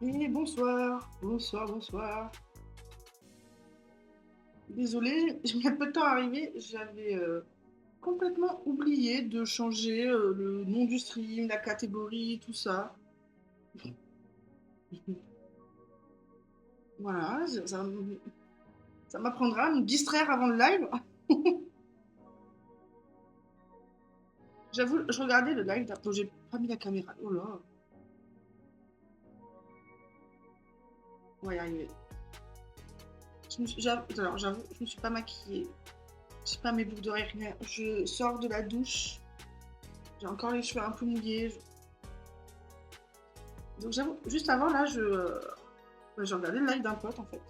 Et bonsoir, bonsoir, bonsoir. Désolée, j'ai mis un peu de temps à arriver. J'avais complètement oublié de changer le nom du stream, la catégorie, tout ça. Voilà, ça m'apprendra à me distraire avant le live. J'avoue, je regardais le live, donc j'ai pas mis la caméra. Oh là, on va y arriver. Alors, j'avoue, je me suis pas maquillée. J'ai pas mes boucles d'oreilles, rien. Je sors de la douche. J'ai encore les cheveux un peu mouillés. Donc j'avoue, juste avant là, j'ai regardé le live d'un pote en fait.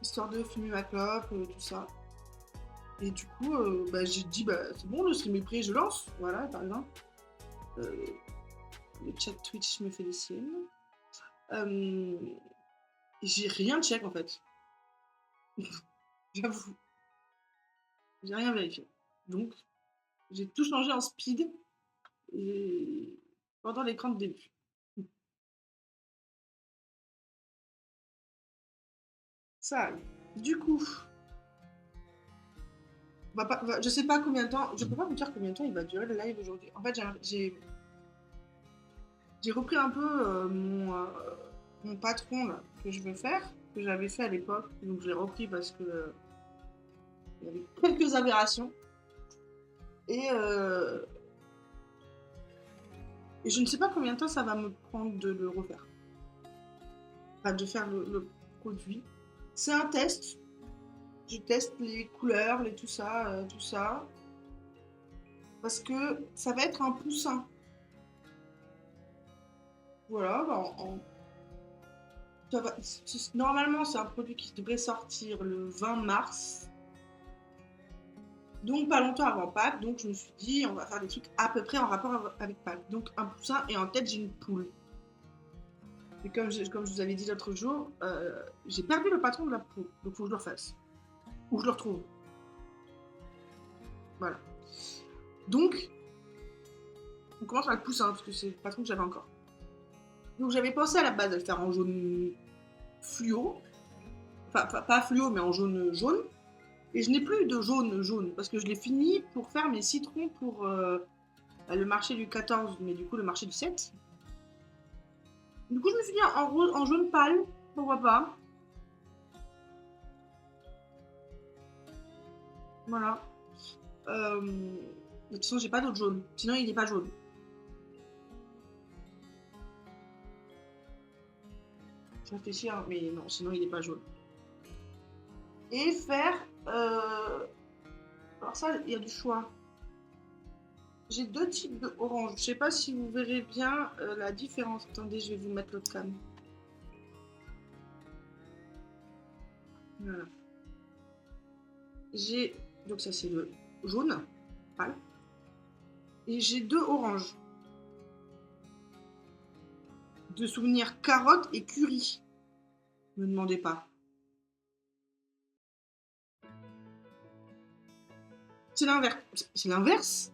Histoire de fumer ma clope, tout ça. Et du coup, bah, j'ai dit, bah, c'est bon, le stream est prêt, je lance. Voilà, par exemple. Euh, le chat Twitch me fait des signes. Euh, j'ai rien check en fait. J'avoue. J'ai rien vérifié. Donc, j'ai tout changé en speed et pendant l'écran de début. Ça arrive. Du coup, je sais pas combien de temps, je peux pas vous dire combien de temps il va durer le live aujourd'hui. En fait, j'ai repris un peu mon patron là, que je veux faire, que j'avais fait à l'époque. Donc je l'ai repris parce que il y avait quelques aberrations. Et, euh, et je ne sais pas combien de temps ça va me prendre de le refaire. Enfin, de faire le produit. C'est un test. Je teste les couleurs, les tout ça, tout ça. Parce que ça va être un poussin. Voilà, bah, normalement, c'est un produit qui devrait sortir le 20 mars. Donc pas longtemps avant Pâques, donc je me suis dit on va faire des trucs à peu près en rapport avec Pâques. Donc un poussin et en tête j'ai une poule. Et comme je vous avais dit l'autre jour, j'ai perdu le patron de la poule, donc faut que je le refasse. Ou je le retrouve. Voilà. Donc on commence par le poussin, parce que c'est le patron que j'avais encore. Donc j'avais pensé à la base de le faire en jaune fluo. Enfin pas fluo mais en jaune jaune. Et je n'ai plus de jaune jaune, parce que je l'ai fini pour faire mes citrons pour le marché du 14, mais du coup le marché du 7. Du coup, je me suis dit en jaune pâle, pourquoi pas. Voilà. De toute façon, j'ai pas d'autre jaune. Sinon, il est pas jaune. Je réfléchis, hein, mais non, sinon, il est pas jaune. Et faire. Alors, ça, il y a du choix. J'ai deux types de orange. Je sais pas si vous verrez bien la différence. Attendez, je vais vous mettre le cam. Voilà. J'ai. Donc, ça, c'est le jaune pâle. Et j'ai deux oranges. De souvenirs carotte et curry. Me demandez pas. C'est l'inverse. C'est l'inverse.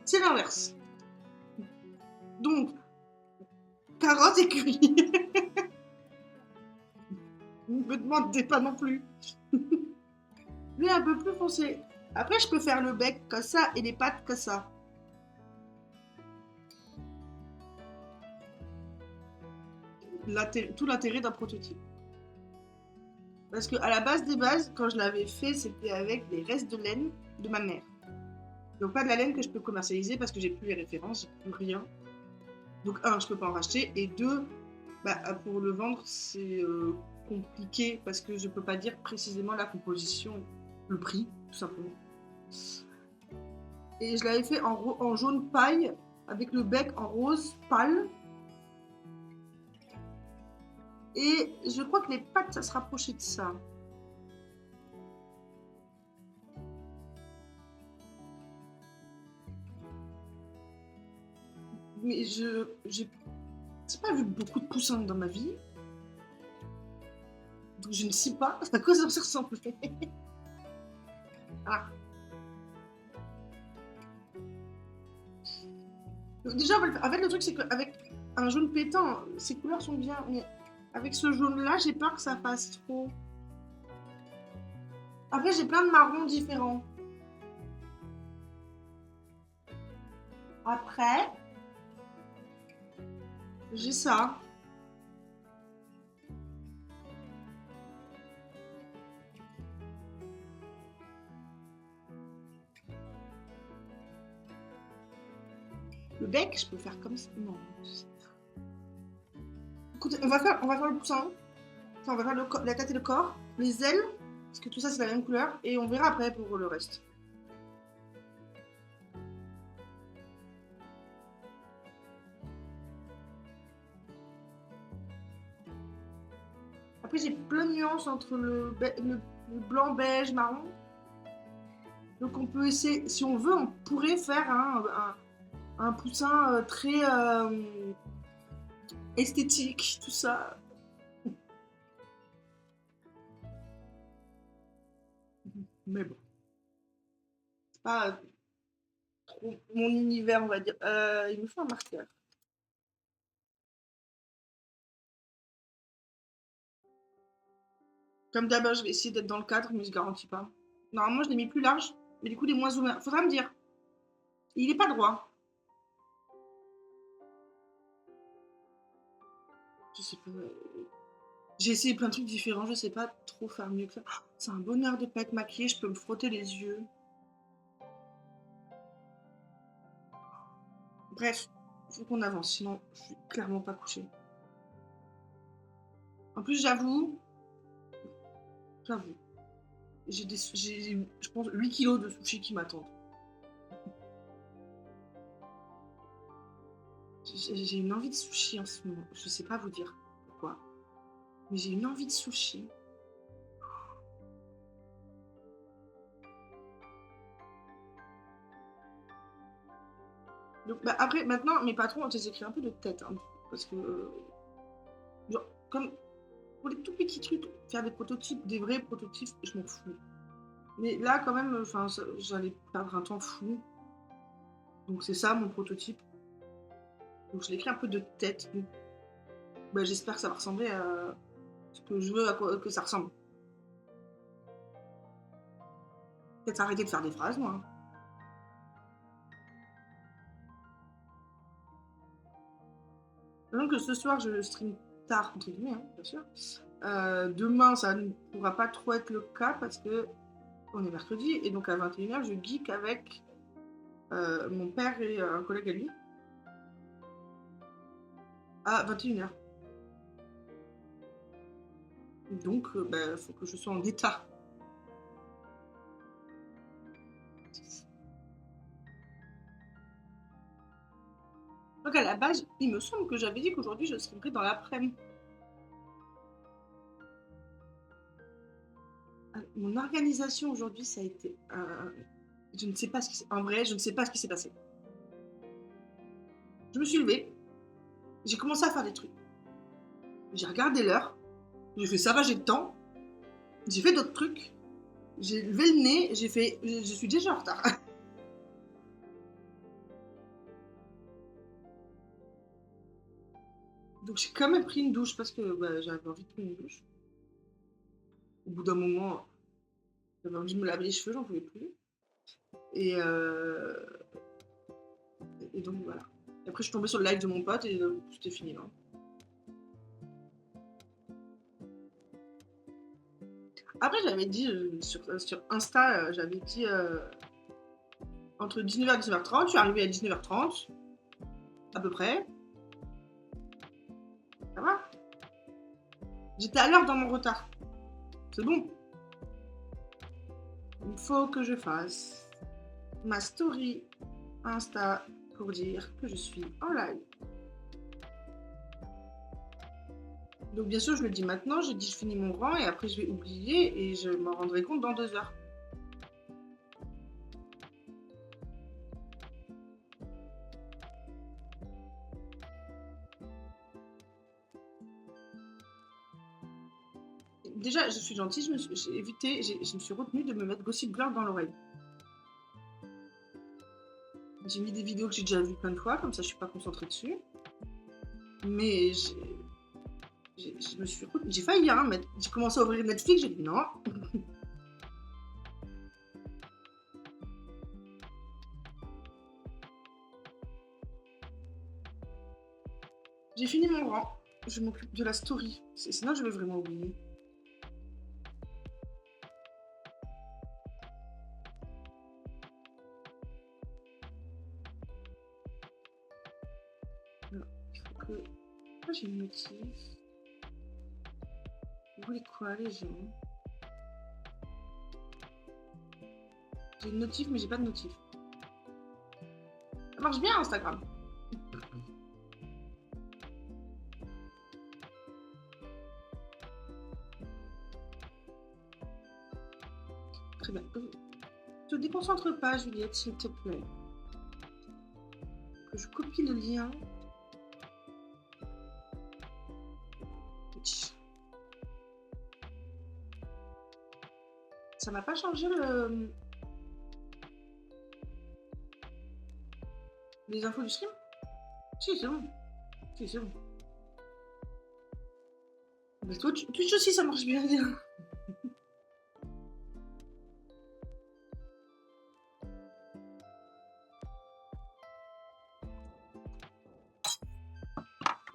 C'est l'inverse. Donc, carotte et curry. Ne me demandez pas non plus. Lui, un peu plus foncé. Après, je peux faire le bec comme ça et les pattes comme ça. Tout l'intérêt d'un prototype. Parce qu'à la base des bases, quand je l'avais fait, c'était avec des restes de laine de ma mère. Donc pas de la laine que je peux commercialiser parce que j'ai plus les références, j'ai plus rien. Donc un, je peux pas en racheter. Et deux, bah, pour le vendre, c'est compliqué parce que je peux pas dire précisément la composition, le prix, tout simplement. Et je l'avais fait en jaune paille avec le bec en rose pâle. Et je crois que les pattes, ça se rapprochait de ça. Mais j'ai pas vu beaucoup de poussins dans ma vie. Donc je ne sais pas à quoi ça ressemble. Voilà. Déjà, en fait, le truc, c'est qu'avec un jaune pétant, ces couleurs sont bien, mais avec ce jaune-là, j'ai peur que ça fasse trop. Après, j'ai plein de marrons différents. Après, j'ai ça. Le bec, je peux faire comme ça. Non. Écoute, on va faire le poussin. Enfin, on va faire la tête et le corps, les ailes, parce que tout ça c'est la même couleur, et on verra après pour le reste. Après j'ai plein de nuances entre le blanc, beige, marron. Donc on peut essayer, si on veut, on pourrait faire un poussin très esthétique, tout ça. Mais bon, c'est pas trop mon univers, on va dire. Il me faut un marqueur. Comme d'habitude, je vais essayer d'être dans le cadre, mais je garantis pas. Normalement, je l'ai mis plus large, mais du coup, il est moins ouvert. Faudra me dire. Il est pas droit. Je sais pas. J'ai essayé plein de trucs différents, je sais pas trop faire mieux que ça. Oh, c'est un bonheur de pas être maquillée, je peux me frotter les yeux. Bref, faut qu'on avance, sinon je suis clairement pas couchée. En plus, j'avoue, j'ai, je pense, 8 kilos de sushi qui m'attendent. J'ai une envie de sushi en ce moment. Je sais pas vous dire pourquoi, mais j'ai une envie de sushi. Donc, bah, après, maintenant, mes patrons, je les écris un peu de tête, hein, parce que, genre, comme pour les tout petits trucs, faire des prototypes, des vrais prototypes, je m'en fous. Mais là, quand même, enfin, j'allais perdre un temps fou. Donc c'est ça mon prototype. Donc je l'écris un peu de tête. Donc, bah, j'espère que ça va ressembler à ce que je veux que ça ressemble. Peut-être arrêter de faire des phrases, moi. Donc ce soir, je stream tard, entre guillemets, hein, bien sûr. Demain, ça ne pourra pas trop être le cas parce que on est mercredi. Et donc à 21h, je geek avec mon père et un collègue à lui. À 21h. Donc, bah, faut que je sois en état. Donc à la base, il me semble que j'avais dit qu'aujourd'hui je streamerais dans l'après-midi. Mon organisation aujourd'hui, ça a été. Je ne sais pas ce qui s'est. En vrai, je ne sais pas ce qui s'est passé. Je me suis levée, j'ai commencé à faire des trucs. J'ai regardé l'heure, j'ai fait ça va, j'ai le temps. J'ai fait d'autres trucs. J'ai levé le nez, j'ai fait. Je suis déjà en retard. Donc j'ai quand même pris une douche parce que bah, j'avais envie de prendre une douche. Au bout d'un moment, j'avais envie de me laver les cheveux, j'en pouvais plus. Et, et donc voilà. Et après, je suis tombée sur le live de mon pote et c'était fini là. Après, j'avais dit sur Insta, j'avais dit entre 19h et 19h30, je suis arrivée à 19h30, à peu près. Ça va. J'étais à l'heure dans mon retard. C'est bon. Il faut que je fasse ma story Insta pour dire que je suis en live. Donc bien sûr, je le dis maintenant, j'ai dit je finis mon rang et après je vais oublier et je m'en rendrai compte dans 2 heures. déjà, je suis gentille, j'ai évité, je me suis retenue de me mettre Gossip Girl dans l'oreille. J'ai mis des vidéos que j'ai déjà vues plein de fois, comme ça je suis pas concentrée dessus. Mais je me suis j'ai failli, hein, j'ai commencé à ouvrir Netflix, j'ai dit non. J'ai fini mon rang, je m'occupe de la story, sinon je vais vraiment oublier. Alors, il faut que... Moi j'ai une notif. Vous voulez quoi les gens? J'ai une notif mais j'ai pas de notif. Ça marche bien Instagram. Très bien. Te déconcentre pas Juliette s'il te plaît. Que je copie le lien. Ça m'a pas changé les infos du stream? Si, c'est bon. Si, c'est bon. Mais Twitch aussi, ça marche bien.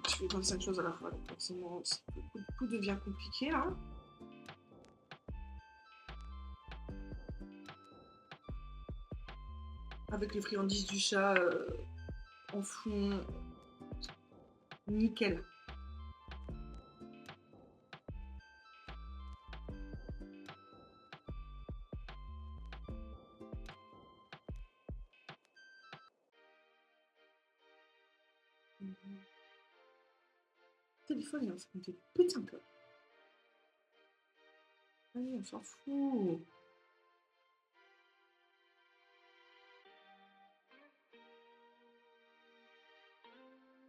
Je fais 25 choses à la fois, donc forcément, tout devient compliqué, là. Avec les friandises du chat en fond, nickel. Téléphone, il me fait péter un peu. Allez, on s'en fout.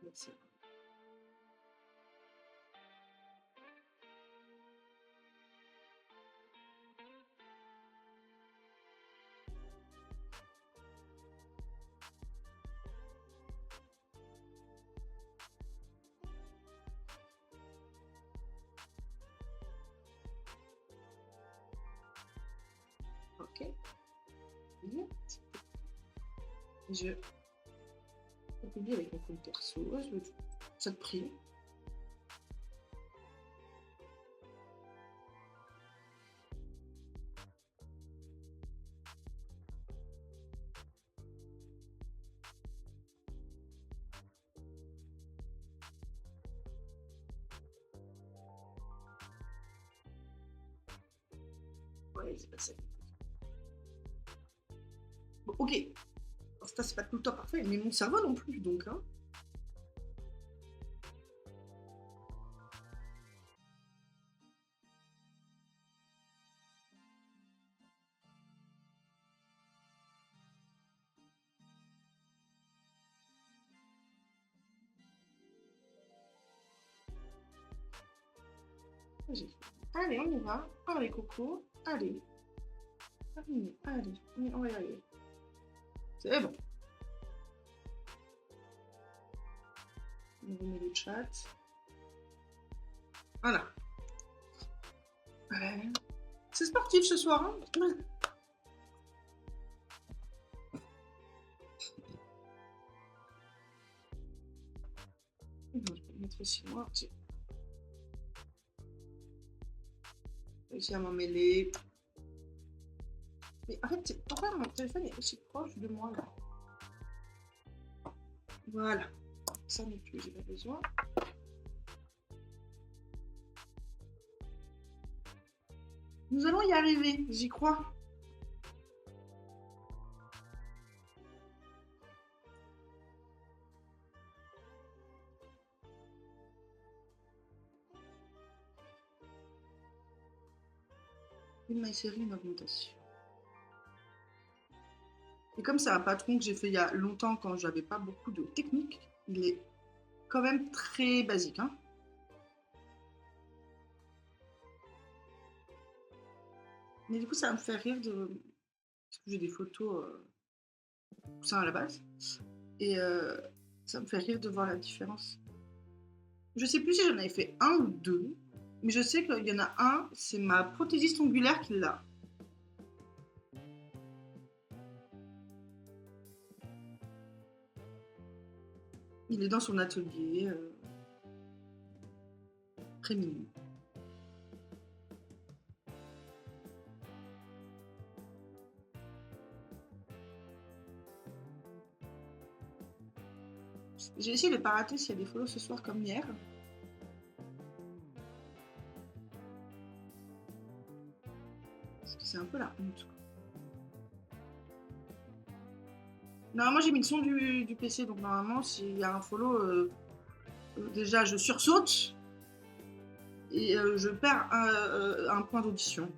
Merci. Ok. Je publie avec mon compte perso. Ça te prie. Ouais, c'est pas ça. Bon, ok. Ça, c'est pas tout le temps parfait, mais mon cerveau non plus, donc. Hein. Allez, on y va. Allez, Coco. Allez. Allez, on va y arriver. C'est bon. On remet le chat. Voilà. Ouais. C'est sportif ce soir. Hein. Je vais mettre ici moi. Réussir à m'en mêler. Mais en fait, pourquoi mon téléphone est aussi proche de moi là? Voilà. Ça non plus, j'ai pas besoin. Nous allons y arriver, j'y crois. Une série, une augmentation. Et comme c'est un patron que j'ai fait il y a longtemps quand j'avais pas beaucoup de technique, il est quand même très basique. Hein. Mais du coup, ça me fait rire de parce que j'ai des photos, poussins à la base et ça me fait rire de voir la différence. Je sais plus si j'en avais fait un ou 2, mais je sais qu'il y en a un, c'est ma prothésiste ongulaire qui l'a. Il est dans son atelier, très mignon. J'ai essayé de pas rater s'il y a des follow ce soir comme hier. Parce que c'est un peu la honte, quoi. Normalement, j'ai mis le son du PC, donc normalement, s'il y a un follow, déjà je sursaute et je perds un point d'audition.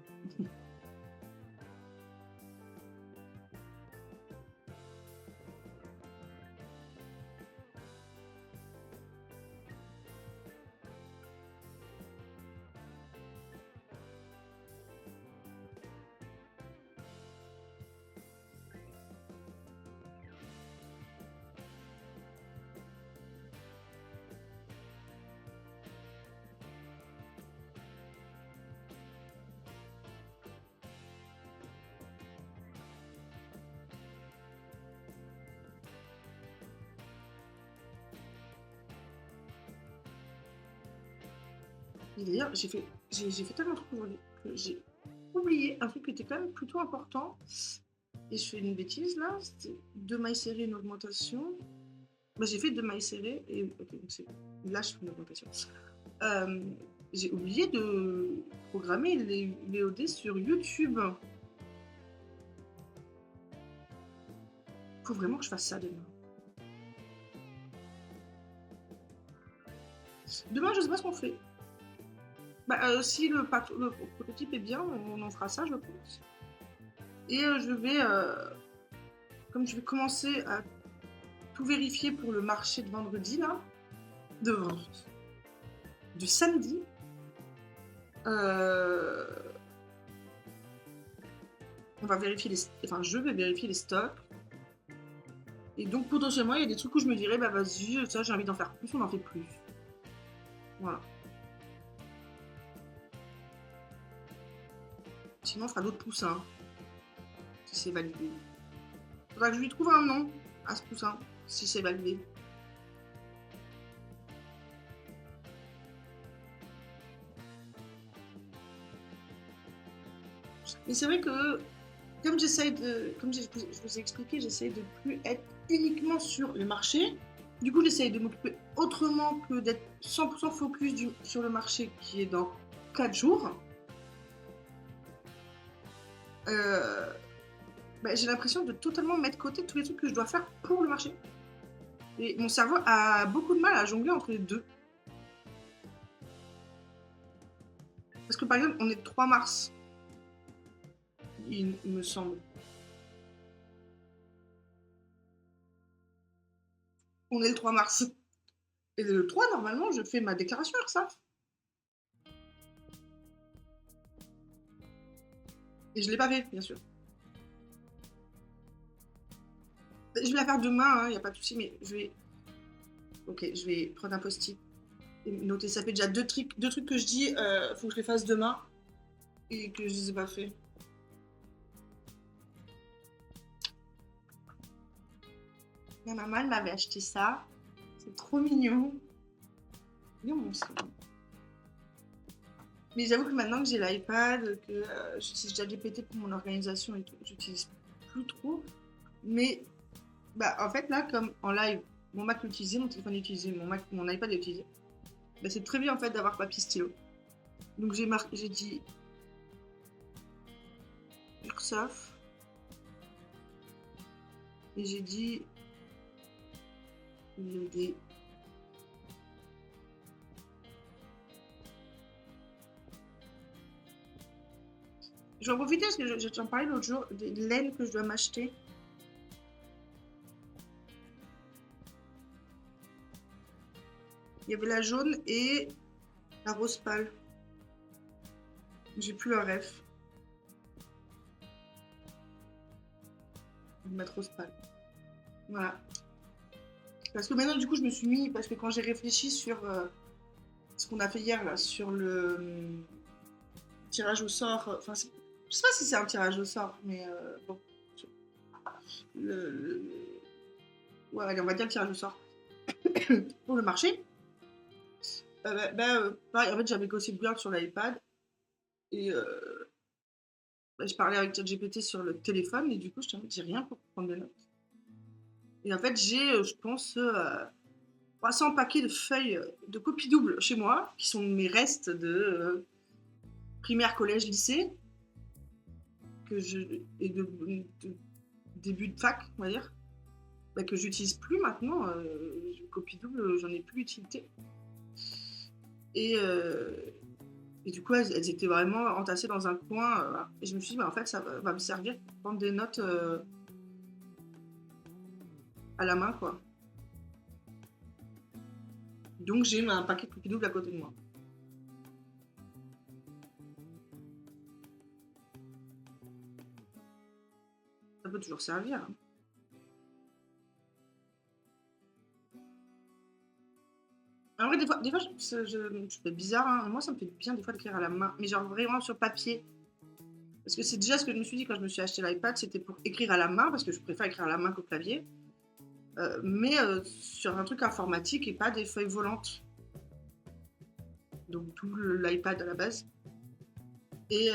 Et d'ailleurs, j'ai fait tellement de trucs aujourd'hui que j'ai oublié un truc qui était quand même plutôt important. Et je fais une bêtise là, c'était 2 mailles serrées, une augmentation. Bah, j'ai fait 2 mailles serrées et ok, donc c'est là je fais une augmentation. Euh, j'ai oublié de programmer les VOD sur YouTube. Faut vraiment que je fasse ça demain. Demain, je sais pas ce qu'on fait. Bah, si le prototype est bien, on en fera ça, je pense. Et je vais, comme je vais commencer à tout vérifier pour le marché de vendredi, là, de vendredi, du samedi, on va vérifier enfin, je vais vérifier les stocks. Et donc, potentiellement, il y a des trucs où je me dirais, bah vas-y, ça, j'ai envie d'en faire plus, on en fait plus. Voilà. Sinon, on fera d'autres poussins, si c'est validé. Faudra que je lui trouve un nom à ce poussin, si c'est validé. Mais c'est vrai que, comme je vous ai expliqué, j'essaye de plus être uniquement sur le marché. Du coup, j'essaye de m'occuper autrement que d'être 100% focus sur le marché qui est dans 4 jours. Bah, j'ai l'impression de totalement mettre de côté tous les trucs que je dois faire pour le marché. Et mon cerveau a beaucoup de mal à jongler entre les deux. Parce que par exemple, on est le 3 mars, il me semble. On est le 3 mars. Et le 3, normalement, je fais ma déclaration URSSAF. Et je l'ai pas fait, bien sûr. Je vais la faire demain, il n'y a pas de souci, mais je vais... Ok, je vais prendre un post-it et noter. Ça fait déjà deux trucs que je dis, faut que je les fasse demain et que je les ai pas fait. Ma maman, elle m'avait acheté ça. C'est trop mignon. Mignon, ça. Mais j'avoue que maintenant que j'ai l'iPad, que j'utilise ChatGPT pour mon organisation et tout, j'utilise plus trop. Mais bah, en fait, là, comme en live, mon Mac l'utilisait, mon téléphone l'utilisait, mon iPad l'utilisait, bah, c'est très bien en fait d'avoir papier stylo. Donc j'ai dit URSSAF et j'ai dit VOD. Je vais en profiter parce que j'en parlais l'autre jour des laines que je dois m'acheter. Il y avait la jaune et la rose pâle. J'ai plus le ref. de mettre au spam. Voilà. Parce que maintenant, du coup, je me suis mis, parce que quand j'ai réfléchi sur ce qu'on a fait hier, là, sur le tirage au sort, enfin, je sais pas si c'est un tirage au sort, mais bon, le- ouais, allez, on va dire le tirage au sort pour le marché. Pareil, en fait, j'avais Gossip Girl sur l'iPad et je parlais avec ChatGPT sur le téléphone et du coup, j'ai rien pour prendre des notes. Et en fait, j'ai, je pense, 300 paquets de feuilles de copies doubles chez moi, qui sont mes restes de primaire, collège, lycée, et de début de fac, on va dire, que j'utilise plus maintenant. Copies doubles, j'en ai plus utilité. Et, et du coup, elles étaient vraiment entassées dans un coin. Et je me suis dit, en fait, ça va me servir pour prendre des notes à la main, quoi. Donc, j'ai un paquet de copies doubles à côté de moi. Ça peut toujours servir. Hein. En vrai, des fois je fais bizarre. Hein. Moi, ça me fait bien des fois d'écrire à la main. Mais genre vraiment sur papier. Parce que c'est déjà ce que je me suis dit quand je me suis acheté l'iPad, c'était pour écrire à la main, parce que je préfère écrire à la main qu'au clavier. Mais sur un truc informatique et pas des feuilles volantes. Donc tout l'iPad à la base. Et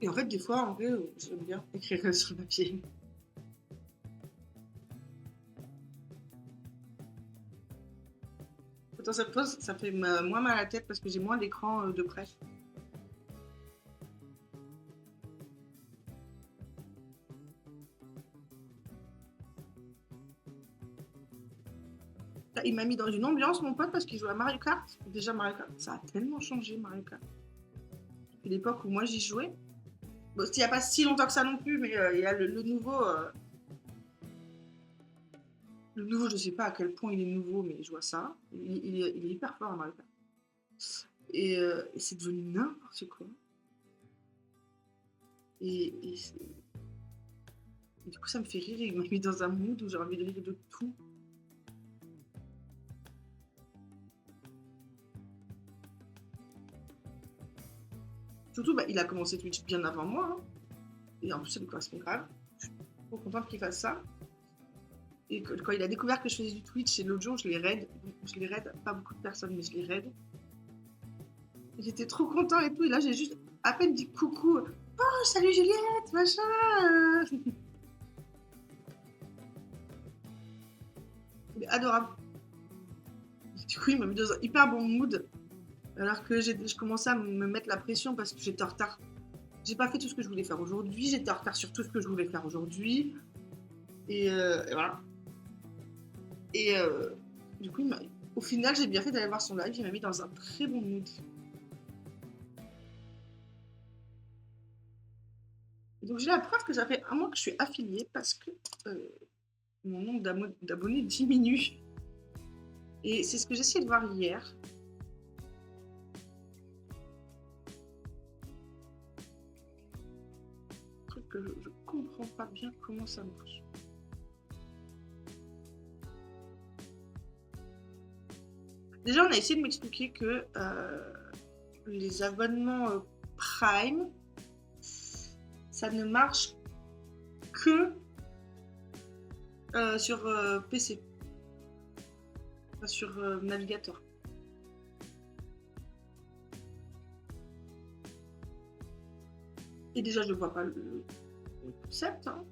en fait, des fois, en vrai, j'aime bien écrire sur le papier. Pourtant, ça fait moins mal à la tête parce que j'ai moins d'écran de près. Là, il m'a mis dans une ambiance, mon pote, parce qu'il joue à Mario Kart. Déjà, Mario Kart, ça a tellement changé, Mario Kart. Depuis l'époque où moi j'y jouais. Bon, il n'y a pas si longtemps que ça non plus, mais il y a le nouveau. Le nouveau, je sais pas à quel point il est nouveau, mais je vois ça. Il est hyper fort à Mario Kart. Et c'est devenu n'importe quoi. Et du coup, ça me fait rire. Il m'a mis dans un mood où j'ai envie de rire de tout. Surtout, il a commencé Twitch bien avant moi. Hein. Et en plus, ça me correspond grave. Je suis trop contente qu'il fasse ça. Et quand il a découvert que je faisais du Twitch, et l'autre jour, je l'ai raid. Pas beaucoup de personnes, mais je l'ai raid. J'étais trop content et tout. Et là, j'ai juste à peine dit coucou. Oh, salut Juliette, machin. Il est adorable. Du coup, il m'a mis dans un hyper bon mood. Alors que je commençais à me mettre la pression parce que j'étais en retard. J'ai pas fait tout ce que je voulais faire aujourd'hui. J'étais en retard sur tout ce que je voulais faire aujourd'hui. Et voilà. Et du coup, au final, j'ai bien fait d'aller voir son live. Il m'a mis dans un très bon mood. Donc j'ai la preuve que ça fait un mois que je suis affiliée parce que mon nombre d'abonnés diminue. Et c'est ce que j'ai essayé de voir hier. Un truc que je comprends pas bien comment ça marche. Déjà, on a essayé de m'expliquer que les abonnements Prime, ça ne marche que sur PC, pas sur navigateur. Et déjà, je ne vois pas le concept. Hein.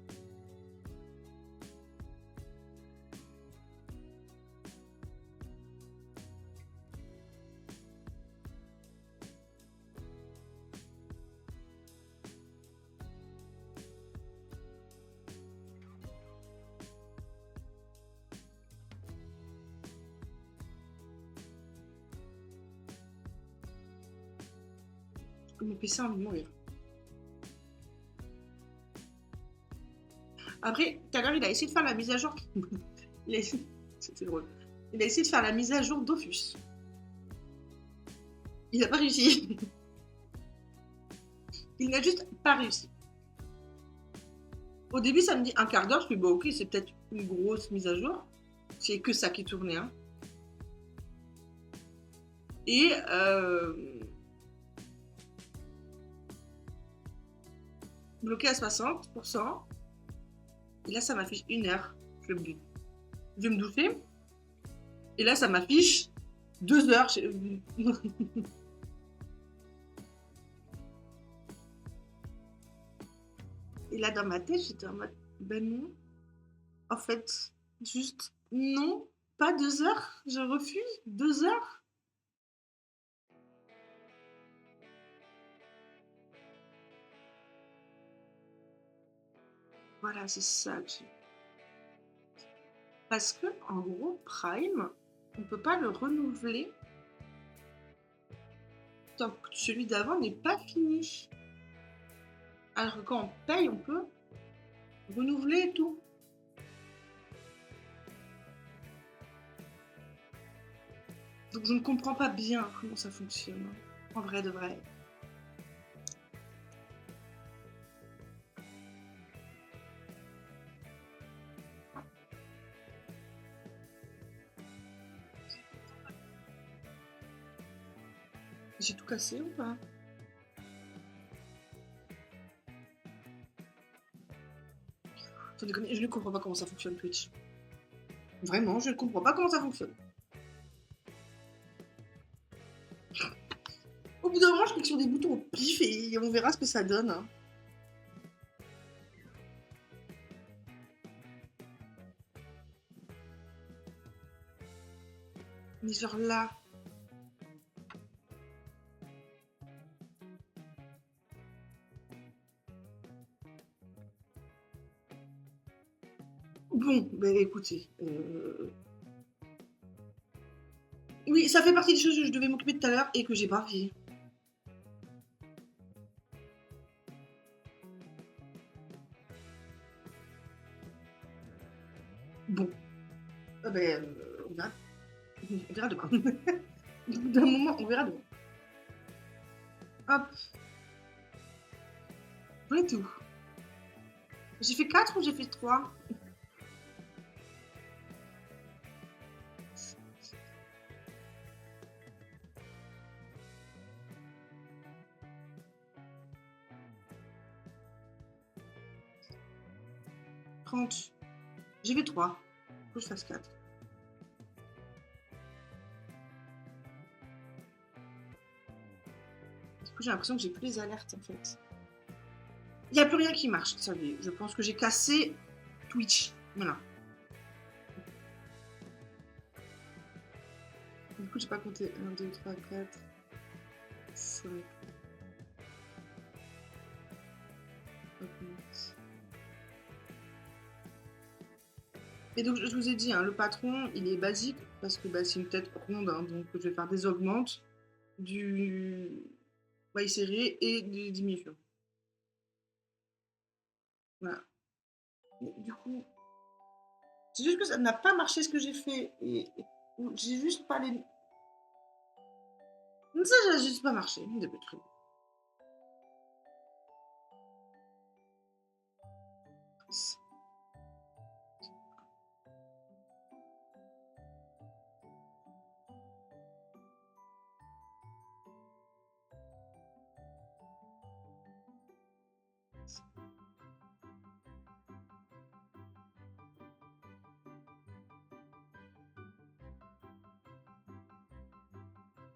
Mon PC a envie de mourir. Après, tout à l'heure, il a essayé de faire la mise à jour. C'était drôle. Il a essayé de faire la mise à jour Dofus. Il n'a pas réussi. Il n'a juste pas réussi. Au début, ça me dit un quart d'heure. Je fais, bon, ok, c'est peut-être une grosse mise à jour. C'est que ça qui tournait. Hein. Et bloqué à 60%. Et là, ça m'affiche 1 heure. Je vais me doucher. Et là, ça m'affiche 2 heures. Et là, dans ma tête, j'étais en mode, ben non. En fait, juste non, pas 2 heures. Je refuse 2 heures. Voilà, c'est ça que j'ai. Parce que, en gros, Prime, on peut pas le renouveler tant que celui d'avant n'est pas fini. Alors que quand on paye, on peut renouveler et tout. Donc je ne comprends pas bien comment ça fonctionne. En vrai de vrai. J'ai tout cassé ou pas? Sans déconner, je ne comprends pas comment ça fonctionne Twitch. Vraiment, je ne comprends pas comment ça fonctionne. Au bout d'un moment, je clique sur des boutons au pif et on verra ce que ça donne. Hein. Mais genre là. Bon, ben écoutez. Oui, ça fait partie des choses que je devais m'occuper tout à l'heure et que j'ai pas fait. Bon. On verra. On verra demain. D'un moment, on verra demain. Hop. J'en étais où? J'ai fait 4 ou j'ai fait 3? J'ai fait 3. Faut que je fasse 4. Du coup, j'ai l'impression que j'ai plus les alertes en fait. Il n'y a plus rien qui marche, ça y est. Je pense que j'ai cassé Twitch. Voilà. Du coup, j'ai pas compté 1, 2, 3, 4, 5. Et donc, je vous ai dit, hein, le patron, il est basique parce que bah, c'est une tête ronde, hein, donc je vais faire des augmentes, du bail serré et des diminutions. Voilà. Mais du coup, c'est juste que ça n'a pas marché ce que j'ai fait. Et j'ai juste pas les. Ça n'a juste pas marché. Début de truc.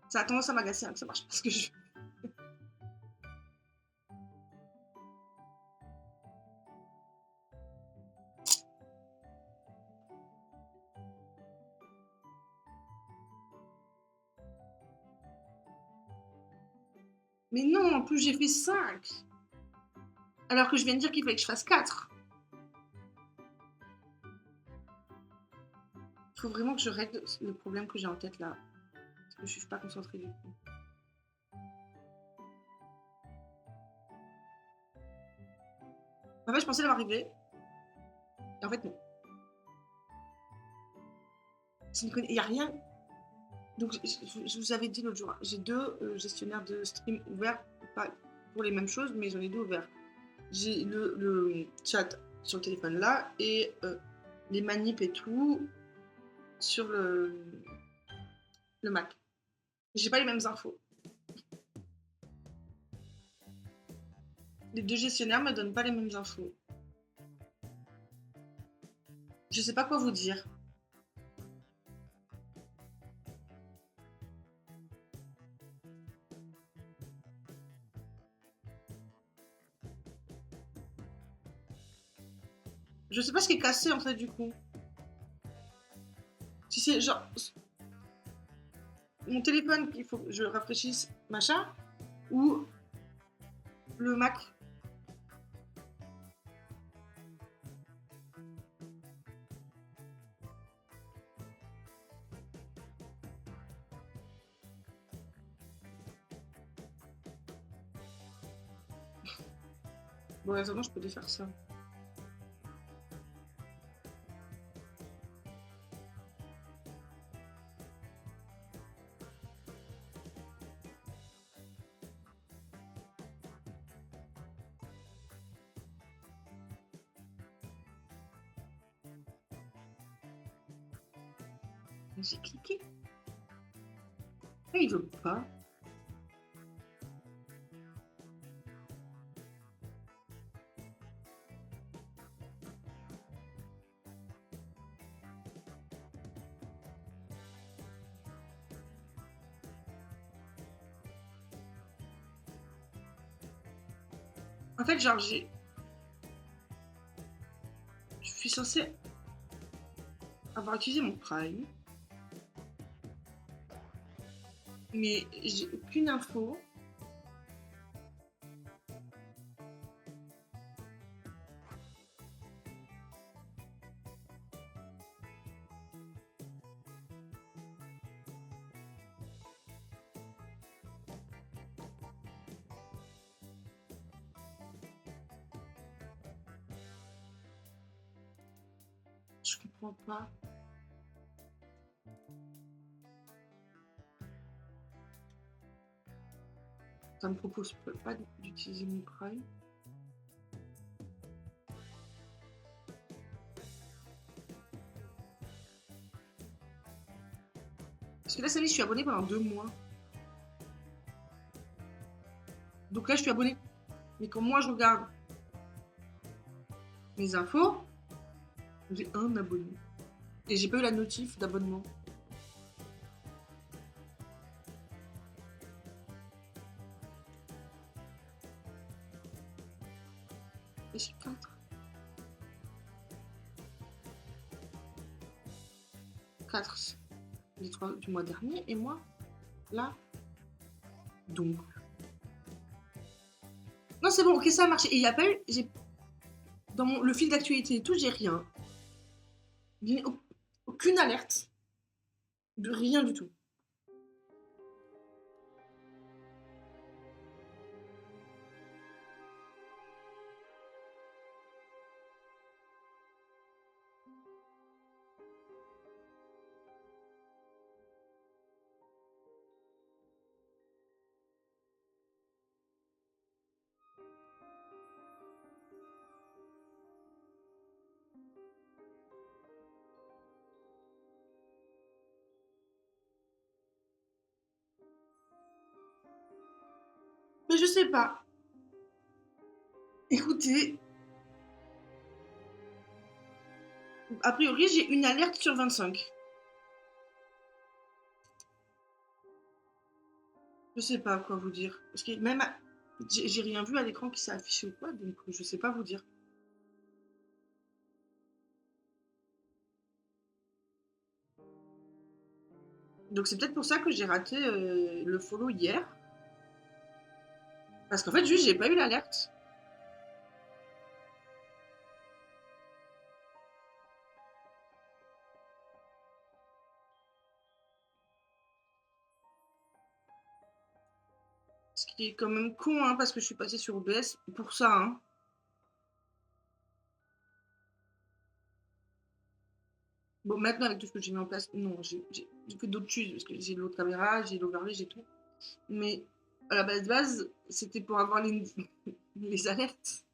Ça a tendance à m'agacer hein, que ça marche parce que je. Mais non, en plus j'ai fait 5. Alors que je viens de dire qu'il fallait que je fasse 4. Il faut vraiment que je règle le problème que j'ai en tête là. Parce que je suis pas concentrée du tout. En fait, je pensais l'avoir réglé. Et en fait, non. Il n'y a rien. Donc, je vous avais dit l'autre jour, j'ai 2 gestionnaires de stream ouverts, pas pour les mêmes choses, mais j'en ai 2 ouverts. J'ai le chat sur le téléphone là et les manips et tout sur le Mac. J'ai pas les mêmes infos. Les deux gestionnaires me donnent pas les mêmes infos. Je sais pas quoi vous dire. Je sais pas ce qui est cassé en fait du coup. Si c'est genre mon téléphone qu'il faut que je rafraîchisse machin ou le Mac. Bon, attends, je peux défaire ça. J'ai cliqué. Ah, il veut pas. En fait, genre, je suis censée avoir utilisé mon Prime. Mais j'ai aucune info. Je comprends pas. Ça me propose pas d'utiliser mon Prime. Parce que là, ça dit, je suis abonnée pendant 2 mois. Donc là, je suis abonnée. Mais quand moi, je regarde mes infos, j'ai un abonné. Et j'ai pas eu la notif d'abonnement. Et j'ai 4. 4 les 3 du mois dernier. Et moi, là. Donc. Non, c'est bon, ok, ça a marché. Et il n'y a pas eu. Dans le fil d'actualité et tout, j'ai rien. Aucune alerte. De rien du tout. Mais je sais pas. Écoutez. A priori, j'ai une alerte sur 25. Je sais pas quoi vous dire. Parce que même. J'ai rien vu à l'écran qui s'est affiché ou quoi, donc je sais pas vous dire. Donc c'est peut-être pour ça que j'ai raté le follow hier. Parce qu'en fait, juste, j'ai pas eu l'alerte. Ce qui est quand même con, hein, parce que je suis passée sur OBS pour ça. Hein. Bon, maintenant, avec tout ce que j'ai mis en place, non, j'ai fait d'autres choses, parce que j'ai l'autre caméra, j'ai l'overlay, j'ai tout. Mais à la base, c'était pour avoir les alertes.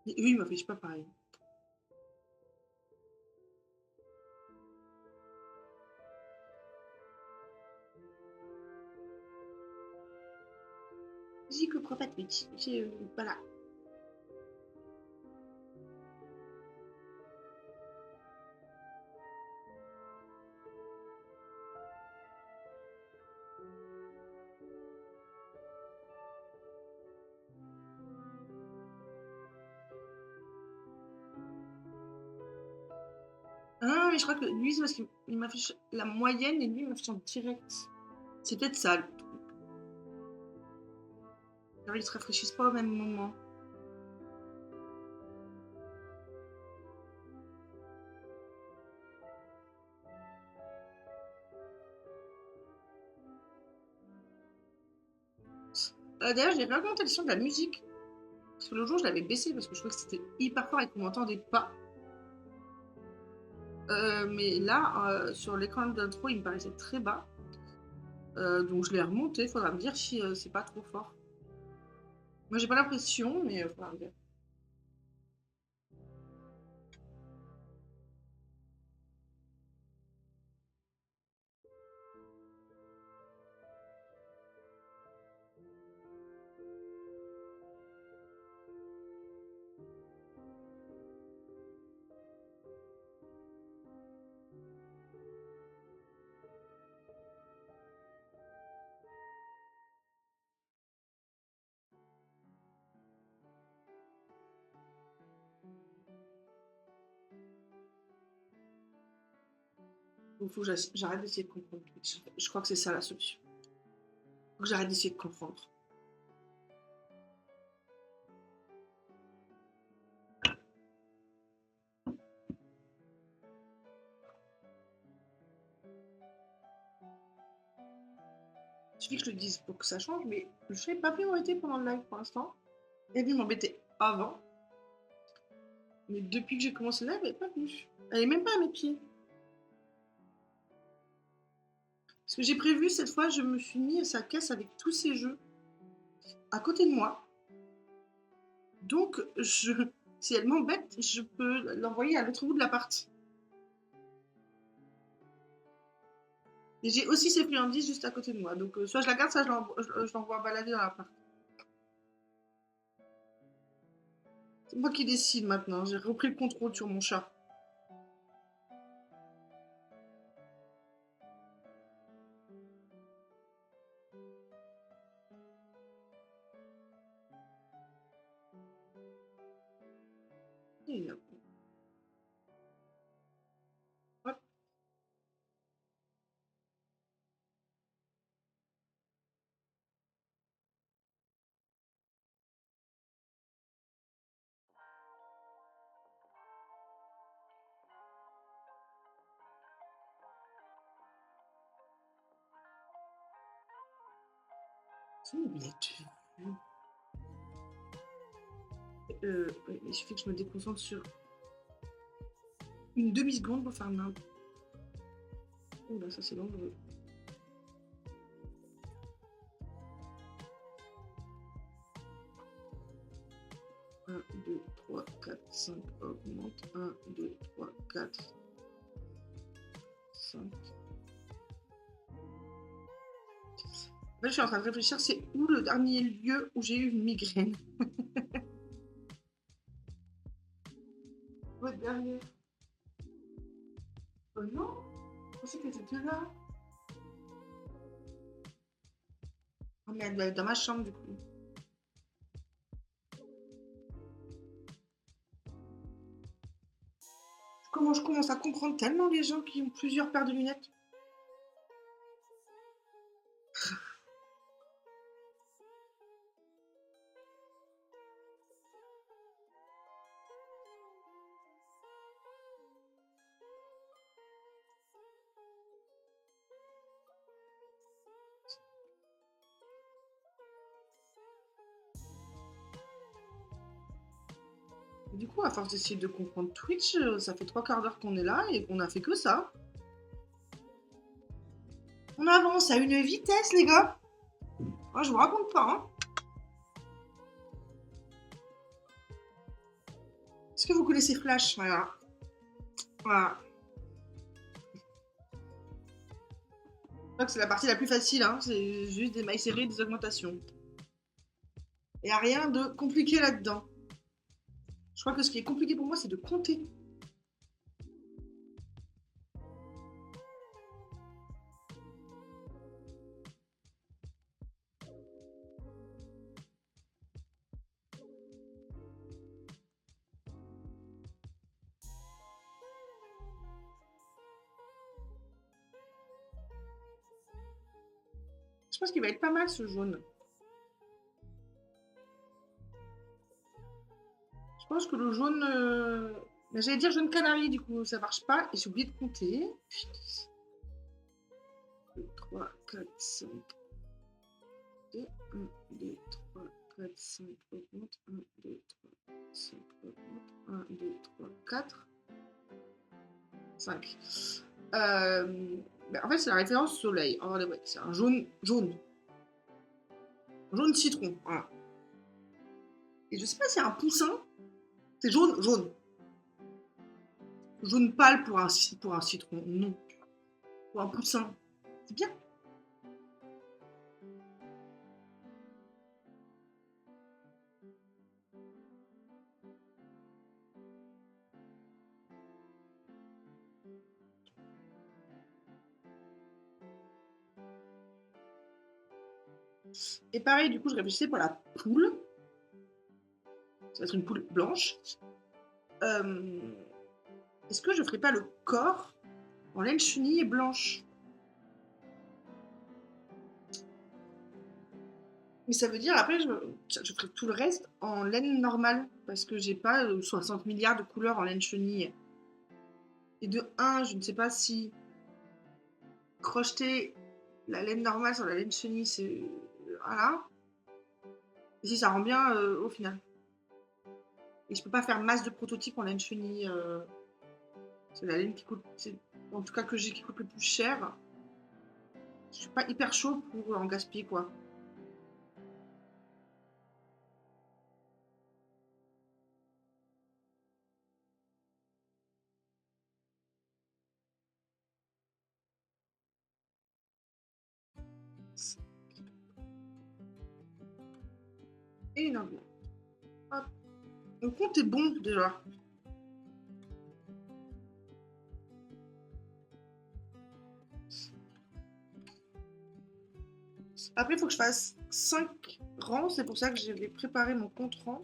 Et eux, ils m'affichent pas pareil. J'y comprends pas Twitch. Voilà. Ah, mais je crois que lui, c'est parce qu'il m'affiche la moyenne et lui, il m'affiche en direct. C'est peut-être ça le truc. Genre, ils se rafraîchissent pas au même moment. D'ailleurs, j'ai réaugmenté le son de la musique. Parce que l'autre jour, je l'avais baissé parce que je trouvais que c'était hyper fort et qu'on m'entendait pas. Mais là, sur l'écran d'intro, il me paraissait très bas. Donc je l'ai remonté. Faudra me dire si c'est pas trop fort. Moi, j'ai pas l'impression, mais faudra me dire. Il faut que j'arrête d'essayer de comprendre Twitch. Je crois que c'est ça la solution. Faut que j'arrête d'essayer de comprendre. Il suffit que je le dise pour que ça change, mais je n'ai pas pu m'arrêter pendant le live pour l'instant. Elle est venue m'embêter avant. Mais depuis que j'ai commencé le live, elle n'est pas venue. Elle est même pas à mes pieds. Parce que j'ai prévu cette fois, je me suis mis à sa caisse avec tous ses jeux à côté de moi. Donc, si elle m'embête, je peux l'envoyer à l'autre bout de l'appart. Et j'ai aussi ses friandises juste à côté de moi. Donc, soit je la garde, soit je l'envoie balader dans l'appart. C'est moi qui décide maintenant. J'ai repris le contrôle sur mon chat. Et, hop. C'est une billet de vue. Il suffit que je me déconcentre sur une demi-seconde pour faire un. Oh là, ça c'est dangereux. Un, 2, 3, 4, 5, augmente. 1, 2, 3, 4, 5. Là, je suis en train de réfléchir, c'est où le dernier lieu où j'ai eu une migraine? Votre dernière? Non, je pensais qu'elle était là. Oh, mais elle doit être dans ma chambre du coup. Comment je commence à comprendre tellement les gens qui ont plusieurs paires de lunettes? Du coup, à force d'essayer de comprendre Twitch, ça fait 3 quarts d'heure qu'on est là et qu'on a fait que ça. On avance à une vitesse, les gars. Moi, je vous raconte pas, hein. Est-ce que vous connaissez Flash? Voilà. Voilà. Je crois que c'est la partie la plus facile, hein. C'est juste des mailles serrées et des augmentations. Il n'y a rien de compliqué là-dedans. Je crois que ce qui est compliqué pour moi, c'est de compter. Je pense qu'il va être pas mal ce jaune. Je pense que le jaune. J'allais dire jaune canari, du coup, ça marche pas. Et j'ai oublié de compter. 2, 3, 4, 5. 1, 2, 3, 4, 5, augmente. 1, 2, 3, 5, augmente. 1, 2, 3, 4, 5. En fait, c'est la référence soleil. Oh, ouais, c'est un jaune. Jaune. Jaune citron. Voilà. Et je sais pas si c'est un poussin. C'est jaune, jaune. Jaune pâle pour un citron. Non. Pour un poussin. C'est bien. Et pareil, du coup, je réfléchissais pour la poule. Ça va être une poule blanche. Est-ce que je ferais pas le corps en laine chenille et blanche? Mais ça veut dire, après, je ferai tout le reste en laine normale. Parce que j'ai pas 60 milliards de couleurs en laine chenille. Et de 1, je ne sais pas si crocheter la laine normale sur la laine chenille, c'est... Voilà. Et si ça rend bien au final. Et je peux pas faire masse de prototypes en laine chenille. C'est la laine qui coûte... En tout cas que j'ai qui coûte le plus cher. Je suis pas hyper chaud pour en gaspiller, quoi. Et une enveloppe. Hop. Le compte est bon, déjà. Après, il faut que je fasse 5 rangs. C'est pour ça que j'avais préparé mon compte rang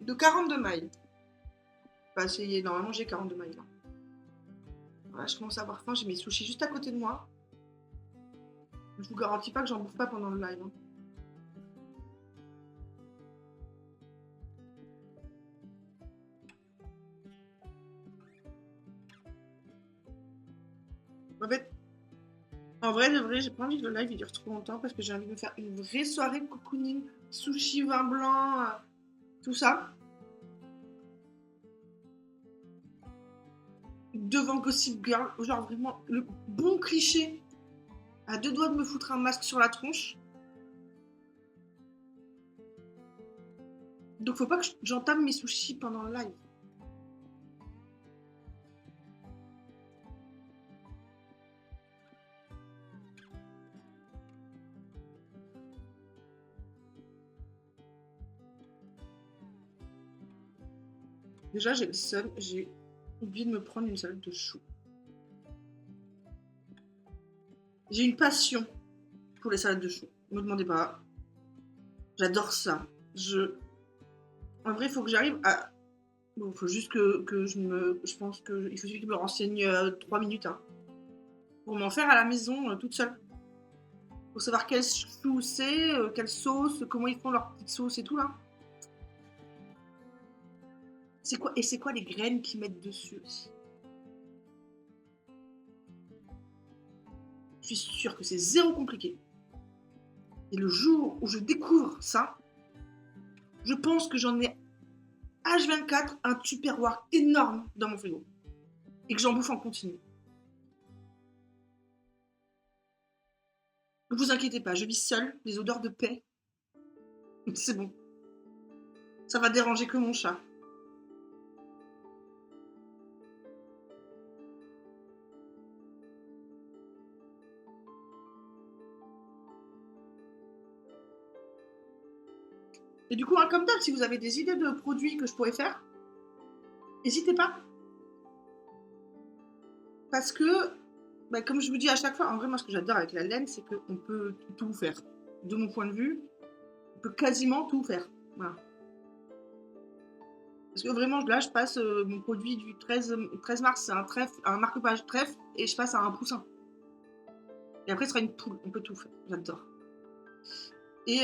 de 42 mailles. Bah, normalement, j'ai 42 mailles, là. Voilà, je commence à avoir faim. J'ai mes sushis juste à côté de moi. Je vous garantis pas que j'en bouffe pas pendant le live, hein. En fait, en vrai, de vrai, j'ai pas envie que le live il dure trop longtemps parce que j'ai envie de me faire une vraie soirée cocooning, sushi, vin blanc, tout ça. Devant Gossip Girl, genre vraiment le bon cliché, à 2 doigts de me foutre un masque sur la tronche. Donc faut pas que j'entame mes sushis pendant le live. Déjà, j'ai le seum, j'ai oublié de me prendre une salade de choux. J'ai une passion pour les salades de choux. Ne me demandez pas. J'adore ça. En vrai, il faut que j'arrive à... Bon, il faut juste que je pense qu'il faut juste que je me renseigne 3 minutes, hein, pour m'en faire à la maison toute seule. Pour savoir quel chou c'est, quelle sauce, comment ils font leur petite sauce et tout, là. C'est quoi les graines qu'ils mettent dessus aussi? Je suis sûre que c'est zéro compliqué. Et le jour où je découvre ça, je pense que j'en ai H24 un tupperware énorme dans mon frigo. Et que j'en bouffe en continu. Ne vous inquiétez pas, je vis seule, les odeurs de paix. C'est bon. Ça va déranger que mon chat. Et du coup, hein, comme d'hab, si vous avez des idées de produits que je pourrais faire, n'hésitez pas. Parce que, bah, comme je vous dis à chaque fois, en vrai, moi, ce que j'adore avec la laine, c'est qu'on peut tout faire. De mon point de vue, on peut quasiment tout faire. Voilà. Parce que vraiment, là, je passe mon produit du 13 mars, c'est un marque-page trèfle, et je passe à un poussin. Et après, ce sera une poule. On peut tout faire. J'adore. Et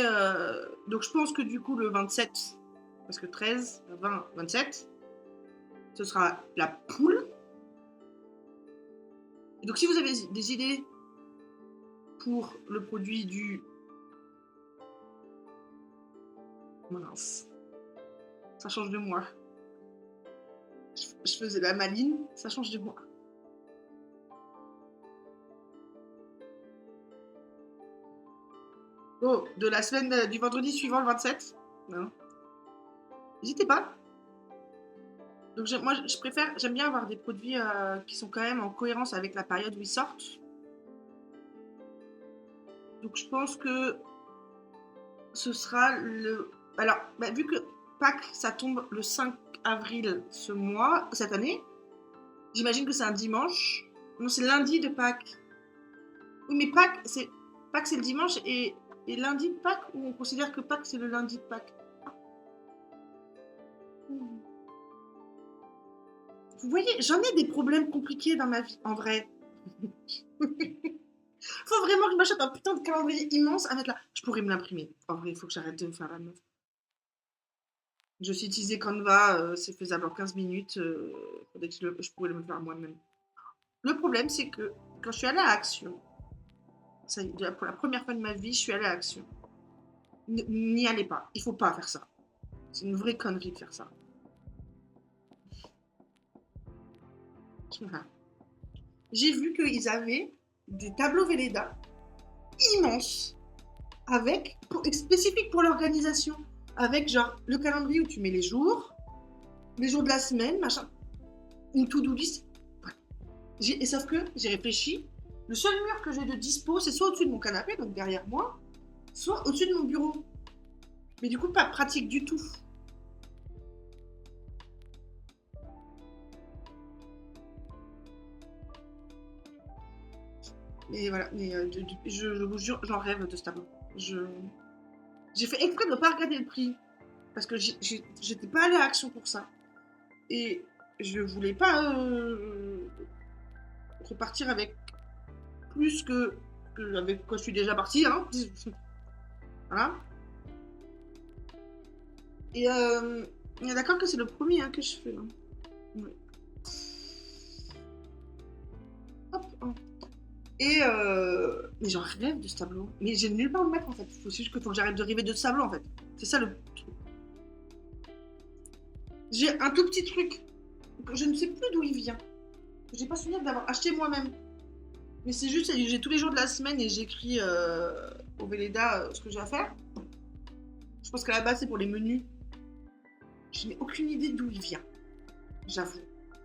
donc, je pense que du coup, le 27, parce que 13, 20, 27, ce sera la poule. Et donc, si vous avez des idées pour le produit du... Mince. Ça change de moi. Je faisais la maline, ça change de moi. Oh, de la semaine du vendredi suivant le 27. Non. N'hésitez pas. Donc moi, j'aime bien avoir des produits qui sont quand même en cohérence avec la période où ils sortent. Donc je pense que ce sera le... Alors, bah, vu que Pâques, ça tombe le 5 avril cette année, j'imagine que c'est un dimanche. Non, c'est lundi de Pâques. Oui, mais Pâques, c'est le dimanche et lundi de Pâques, ou on considère que Pâques, c'est le lundi de Pâques? Vous voyez, j'en ai des problèmes compliqués dans ma vie, en vrai. Faut vraiment que je m'achète un putain de calendrier immense à mettre là. Je pourrais me l'imprimer. En vrai, il faut que j'arrête de me faire la meuf. Je suis utilisé Canva, c'est faisable en 15 minutes. Faudrait que je pourrais le faire moi-même. Le problème, c'est que quand je suis allée à Action, ça y est, pour la première fois de ma vie, je suis allée à Action. N'y allez pas. Il faut pas faire ça. C'est une vraie connerie de faire ça. J'ai vu qu'ils avaient des tableaux Velleda immenses, spécifiques pour l'organisation, avec genre le calendrier où tu mets les jours de la semaine, machin, une to-do list. Et sauf que j'ai réfléchi, le seul mur que j'ai de dispo, c'est soit au-dessus de mon canapé, donc derrière moi, soit au-dessus de mon bureau. Mais du coup, pas pratique du tout. Mais voilà, je vous jure, j'en rêve de ce tableau. J'ai fait exprès de ne pas regarder le prix, parce que j'étais pas allée à Action pour ça. Et je voulais pas repartir avec plus que avec quoi je suis déjà partie, hein. Voilà. Et on est d'accord que c'est le premier que je fais. Hein. Ouais. Hop. Hein. Et mais j'en rêve de ce tableau. Mais j'ai nulle part où le mettre en fait. C'est juste qu'il faut que j'arrête de rêver de ce tableau en fait. C'est ça le truc. J'ai un tout petit truc. Je ne sais plus d'où il vient. J'ai pas souvenir d'avoir acheté moi-même. Mais c'est juste, j'ai tous les jours de la semaine et j'écris au Velleda ce que j'ai à faire. Je pense qu'à la base, c'est pour les menus. Je n'ai aucune idée d'où il vient. J'avoue.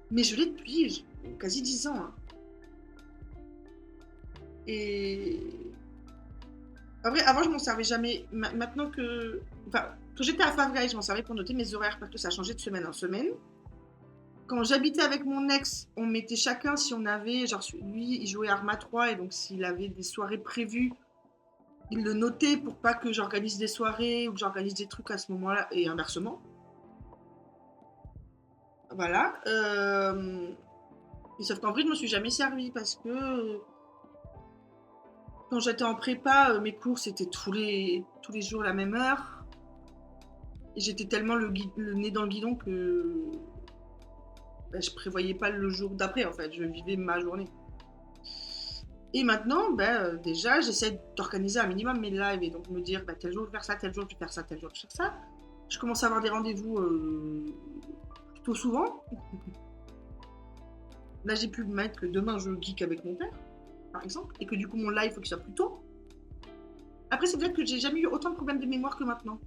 Mais je l'ai depuis quasi 10 ans. Hein. Et... En vrai, avant, je m'en servais jamais. Maintenant que... Enfin, quand j'étais à Favreil, je m'en servais pour noter mes horaires parce que ça changeait de semaine en semaine. Quand j'habitais avec mon ex, on mettait chacun si on avait... Genre, lui, il jouait Arma 3 et donc s'il avait des soirées prévues, il le notait pour pas que j'organise des soirées ou que j'organise des trucs à ce moment-là et inversement. Voilà. Et sauf qu'en vrai, je me suis jamais servie parce que quand j'étais en prépa, mes cours c'était tous les jours à la même heure. Et j'étais tellement le nez dans le guidon que je prévoyais pas le jour d'après en fait. Je vivais ma journée. Et maintenant, déjà, j'essaie d'organiser un minimum mes lives et donc me dire tel jour je vais faire ça, tel jour je vais faire ça, tel jour je vais faire ça. Je commence à avoir des rendez-vous plutôt souvent. Là, j'ai pu me mettre que demain je geek avec mon père, par exemple, et que du coup mon live faut qu'il soit plus tôt. Après, c'est vrai que j'ai jamais eu autant de problèmes de mémoire que maintenant.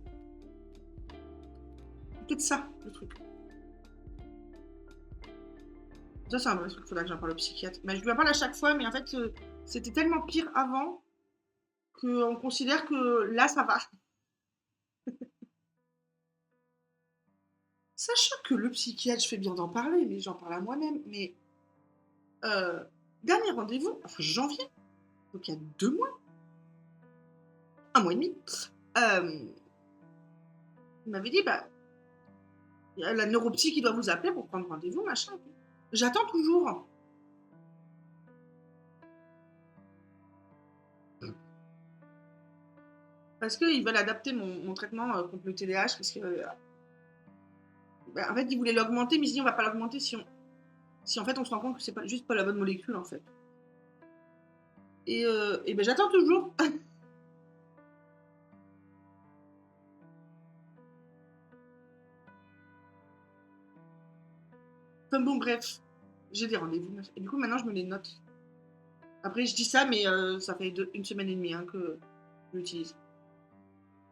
C'est peut-être ça le truc. Ça, c'est un vrai truc, il faudra que j'en parle au psychiatre. Mais je lui en parle à chaque fois, mais en fait, c'était tellement pire avant qu'on considère que là, ça va. Sachant que le psychiatre, je fais bien d'en parler, mais j'en parle à moi-même, mais dernier rendez-vous, enfin janvier, donc il y a 2 mois, 1 mois et demi, hem, il m'avait dit: «Bah, il y a la neuropsy qui doit vous appeler pour prendre rendez-vous, machin et tout». J'attends toujours. Parce qu'ils veulent adapter mon traitement, contre le TDAH parce que, bah, en fait, ils voulaient l'augmenter, mais ils se disent: «On va pas l'augmenter si en fait on se rend compte que c'est pas juste pas la bonne molécule, en fait». Et ben j'attends toujours. Enfin bon, bref, j'ai des rendez-vous, machin et du coup, maintenant je me les note. Après je dis ça, mais ça fait 1 semaine et demie, hein, que je l'utilise.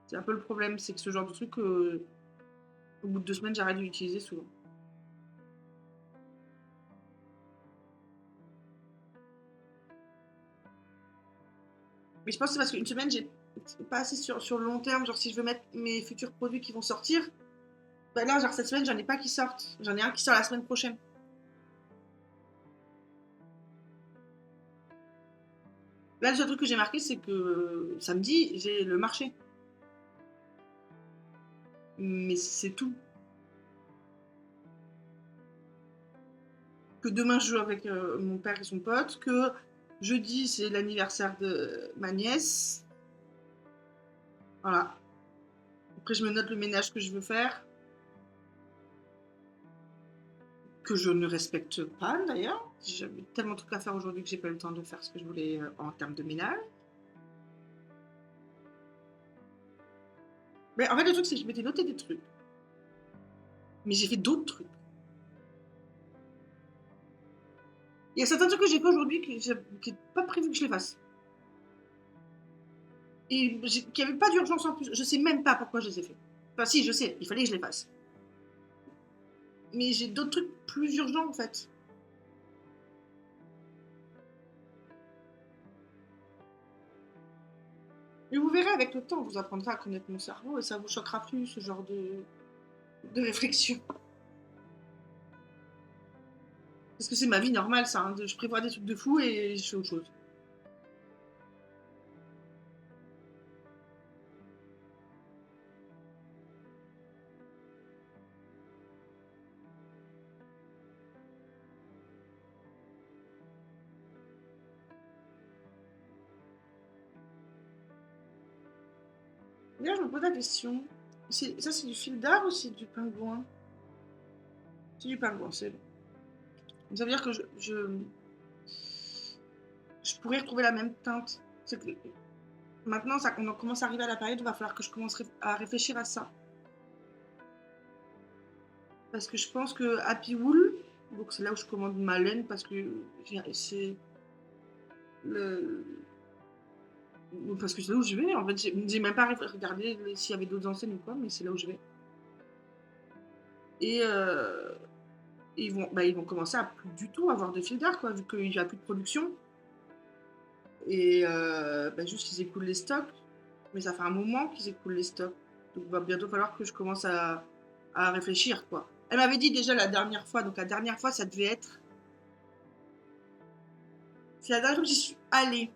C'est un peu le problème, c'est que ce genre de truc, au bout de 2 semaines, j'arrête de l'utiliser souvent. Mais je pense que c'est parce qu'une semaine, j'ai c'est pas assez sur le long terme. Genre si je veux mettre mes futurs produits qui vont sortir, bah là, genre cette semaine, j'en ai pas qui sortent. J'en ai un qui sort la semaine prochaine. Là, le seul truc que j'ai marqué, c'est que samedi, j'ai le marché. Mais c'est tout. Que demain, je joue avec mon père et son pote. Que jeudi, c'est l'anniversaire de ma nièce. Voilà. Après, je me note le ménage que je veux faire. Que je ne respecte pas d'ailleurs. J'avais tellement de trucs à faire aujourd'hui que j'ai pas eu le temps de faire ce que je voulais en termes de ménage. Mais en fait, le truc, c'est que je m'étais noté des trucs. Mais j'ai fait d'autres trucs. Il y a certains trucs que j'ai fait aujourd'hui qui n'est pas prévu que je les fasse. Et qu'il n'y avait pas d'urgence en plus. Je sais même pas pourquoi je les ai fait. Enfin, si, je sais, il fallait que je les fasse. Mais j'ai d'autres trucs plus urgents en fait. Et vous verrez avec le temps, vous apprendrez à connaître mon cerveau et ça vous choquera plus ce genre de réflexion. Parce que c'est ma vie normale, ça. Hein. Je prévois des trucs de fou et je fais autre chose. D'ailleurs, je me pose la question. Ça, c'est du fil d'art ou c'est du pingouin? C'est du pingouin, c'est bon. Ça veut dire que je pourrais retrouver la même teinte. C'est que maintenant, ça, on commence à arriver à la période où il va falloir que je commence à réfléchir à ça. Parce que je pense que Happy Wool, donc c'est là où je commande ma laine parce que c'est le. Parce que c'est là où je vais. En fait, j'ai même pas regardé s'il y avait d'autres enseignes ou quoi, mais c'est là où je vais. Et ils vont commencer à plus du tout avoir de fil d'art, quoi, vu qu'il n'y a plus de production. Et juste, ils écoulent les stocks. Mais ça fait un moment qu'ils écoulent les stocks. Donc, il va bientôt falloir que je commence à réfléchir, quoi. Elle m'avait dit déjà la dernière fois, donc la dernière fois, ça devait être. C'est la dernière fois que j'y suis allée.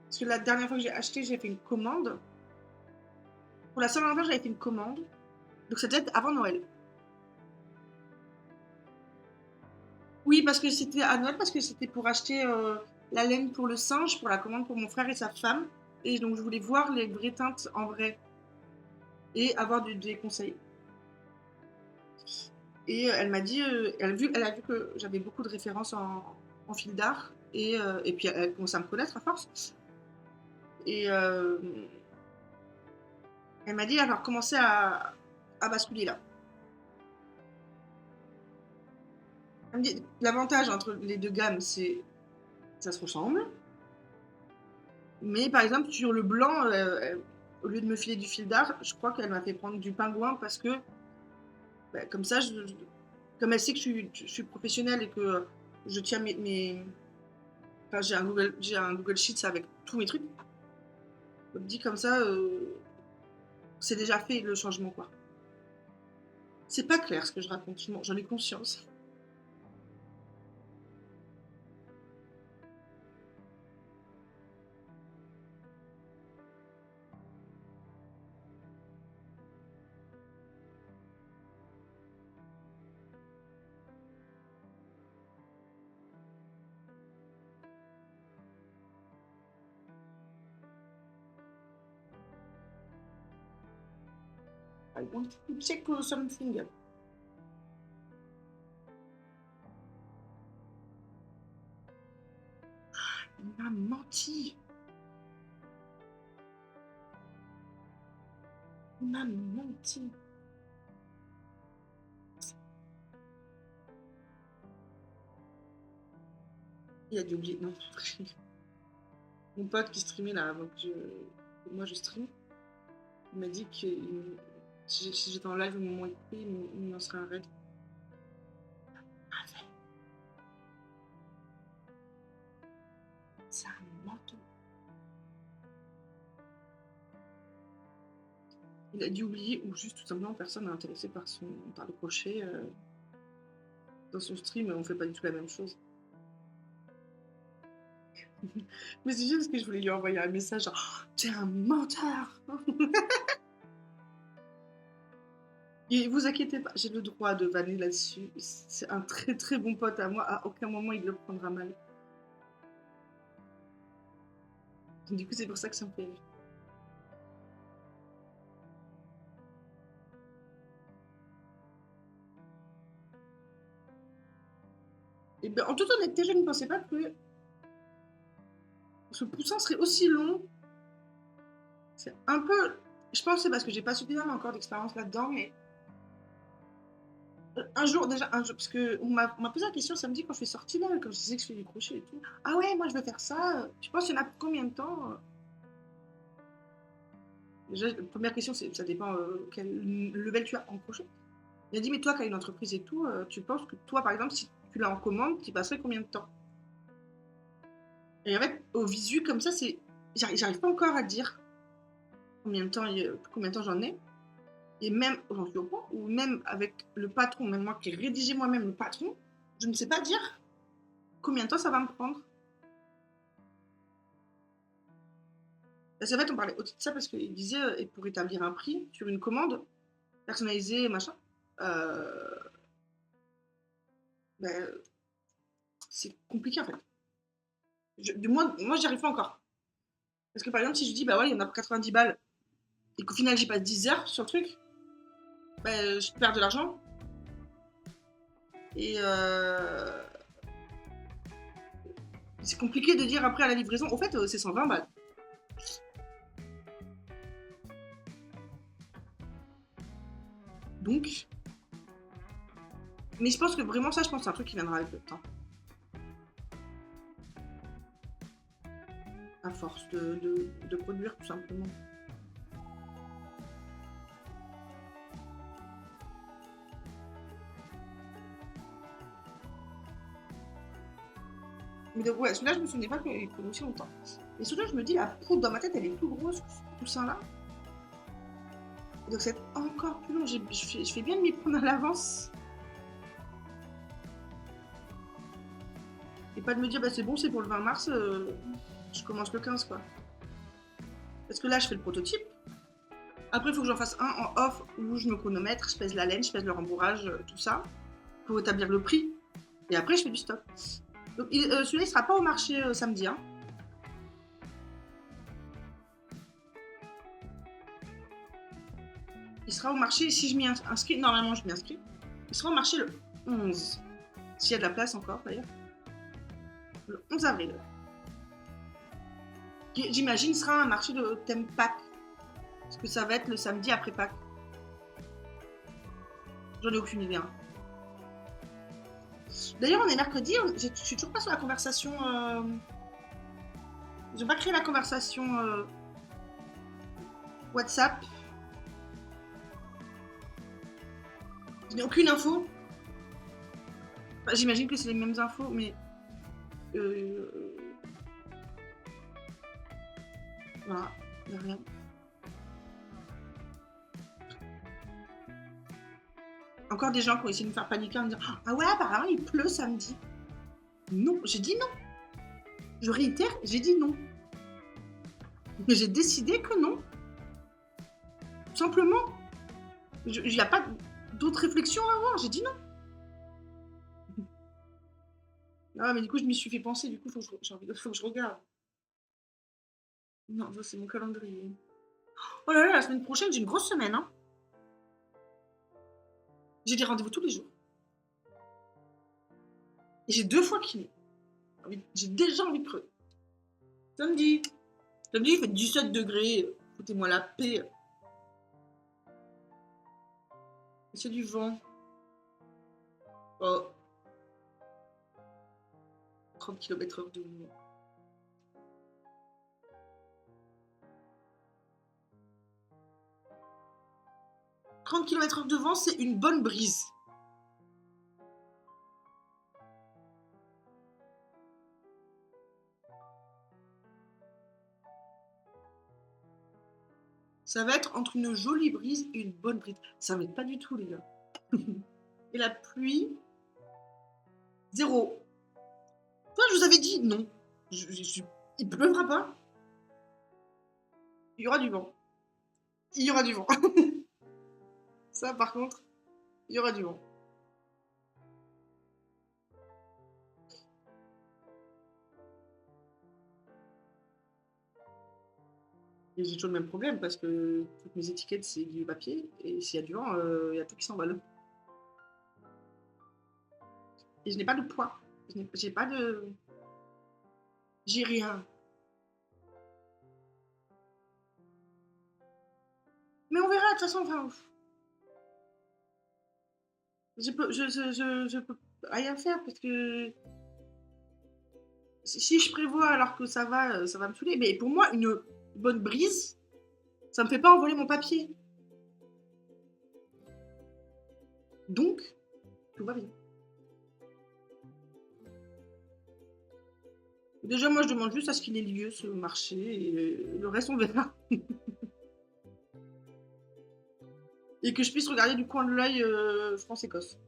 Parce que la dernière fois que j'ai acheté, j'ai fait une commande. Pour la Saint-Valentin, j'avais fait une commande. Donc, ça devait être avant Noël. Oui, parce que c'était à Noël, parce que c'était pour acheter la laine pour le singe, pour la commande pour mon frère et sa femme. Et donc, je voulais voir les vraies teintes en vrai et avoir des conseils. Et elle m'a dit, elle a vu que j'avais beaucoup de références en fil d'art. Et puis, elle commence à me connaître à force. Et elle m'a dit, alors commencez à basculer là. Elle me dit, l'avantage entre les deux gammes, c'est ça se ressemble. Mais par exemple, sur le blanc, au lieu de me filer du fil d'art, je crois qu'elle m'a fait prendre du pingouin parce que, bah, comme ça, comme elle sait que je suis professionnelle et que je tiens enfin, j'ai un Google Sheets avec tous mes trucs. Elle me dit comme ça, c'est déjà fait le changement, quoi. C'est pas clair ce que je raconte, j'en ai conscience. I want to check something. Il m'a menti. Il m'a menti. Il a dû oublier. Non. Mon pote qui streamait là avant que moi je stream, il m'a dit que si j'étais en live au moment où il me lancerait un raid. C'est un menteur. Il a dû oublier ou juste tout simplement personne n'est intéressé par le crochet. Dans son stream, on fait pas du tout la même chose. Mais c'est juste parce que je voulais lui envoyer un message genre t'es un menteur. Et vous inquiétez pas, j'ai le droit de vanner là-dessus. C'est un très très bon pote à moi, à aucun moment il le prendra mal. Donc, du coup, c'est pour ça que ça me fait rire. Et ben, en toute honnêteté, je ne pensais pas que ce poussin serait aussi long. C'est un peu. Je pense que c'est parce que j'ai pas suffisamment encore d'expérience là-dedans, mais. Un jour, parce qu'on m'a posé la question samedi quand je suis sortie là, quand je disais que je fais du crochet et tout. Ah ouais, moi je veux faire ça. Tu penses qu'il y en a pour combien de temps? Déjà, la première question, ça dépend quel level tu as en crochet. Il a dit, mais toi qui as une entreprise et tout, tu penses que toi, par exemple, si tu l'as en commande, tu passerais combien de temps? Et en fait, au visu, comme ça, j'arrive pas encore à dire combien de temps j'en ai. Et même, j'en suis au point, ou même avec le patron, même moi qui ai rédigé moi-même le patron, je ne sais pas dire combien de temps ça va me prendre. Parce qu'en fait, on parlait aussi de ça parce qu'il disait, et pour établir un prix sur une commande personnalisée, machin, euh, ben, c'est compliqué en fait. Moi j'y arrive pas encore. Parce que par exemple, si je dis, bah ouais, il y en a pour 90 balles, et qu'au final j'y passe 10 heures sur le truc, bah, je perds de l'argent. Et c'est compliqué de dire après à la livraison, au fait, c'est 120 balles. Donc, mais je pense que vraiment ça, je pense que c'est un truc qui viendra avec le temps. À force de produire tout simplement. Mais donc, ouais, celui-là, je me souvenais pas qu'il prenait aussi longtemps. Et celui-là, je me dis, la poudre dans ma tête, elle est plus grosse que ce poussin-là. Donc, c'est encore plus long. Je fais bien de m'y prendre à l'avance. Et pas de me dire, bah c'est bon, c'est pour le 20 mars, je commence le 15, quoi. Parce que là, je fais le prototype. Après, il faut que j'en fasse un en off où je me chronomètre, je pèse la laine, je pèse le rembourrage, tout ça, pour établir le prix. Et après, je fais du stock. Donc, celui-là, il sera pas au marché samedi. Hein. Il sera au marché si je m'y inscris. Normalement, je m'y inscris. Il sera au marché le 11. S'il y a de la place encore, d'ailleurs. Le 11 avril. Qui, j'imagine, sera un marché de thème Pâques. Parce que ça va être le samedi après Pâques. J'en ai aucune idée. Hein. D'ailleurs, on est mercredi. Je suis toujours pas sur la conversation. Ils n'ont pas créé la conversation WhatsApp. Je n'ai aucune info. Enfin, j'imagine que c'est les mêmes infos, mais. Voilà, il n'y a rien. Encore des gens qui ont essayé de me faire paniquer en me disant ah ouais, apparemment il pleut samedi. Non, j'ai dit non. Je réitère, j'ai dit non. Mais j'ai décidé que non. Tout simplement. Il n'y a pas d'autres réflexions à avoir, j'ai dit non. Ah, mais du coup, je m'y suis fait penser, du coup, faut que je regarde. Non, ça, c'est mon calendrier. Oh là là, la semaine prochaine, j'ai une grosse semaine, hein. J'ai des rendez-vous tous les jours. Et j'ai 2 fois kiné. J'ai déjà envie de crever. Samedi, il fait 17 degrés. Foutez-moi la paix. C'est du vent. Oh. 30 km/h de vent. « 30 km/h de vent, c'est une bonne brise. Ça va être entre une jolie brise et une bonne brise. Ça va être pas du tout, les gars. Et la pluie, 0. Toi, je vous avais dit non. Il pleuvra pas. Il y aura du vent. Il y aura du vent. Ça, par contre, il y aura du vent. Et j'ai toujours le même problème parce que toutes mes étiquettes, c'est du papier. Et s'il y a du vent, il y a tout qui s'emballe. Et je n'ai pas de poids. J'ai pas de... J'ai rien. Mais on verra, de toute façon, enfin... Je peux rien faire parce que... Si je prévois alors que ça va me saouler. Mais pour moi, une bonne brise, ça me fait pas envoler mon papier. Donc, tout va bien. Déjà, moi, je demande juste à ce qu'il ait lieu, ce marché, et le reste, on verra. Et que je puisse regarder du coin de l'œil France-Écosse.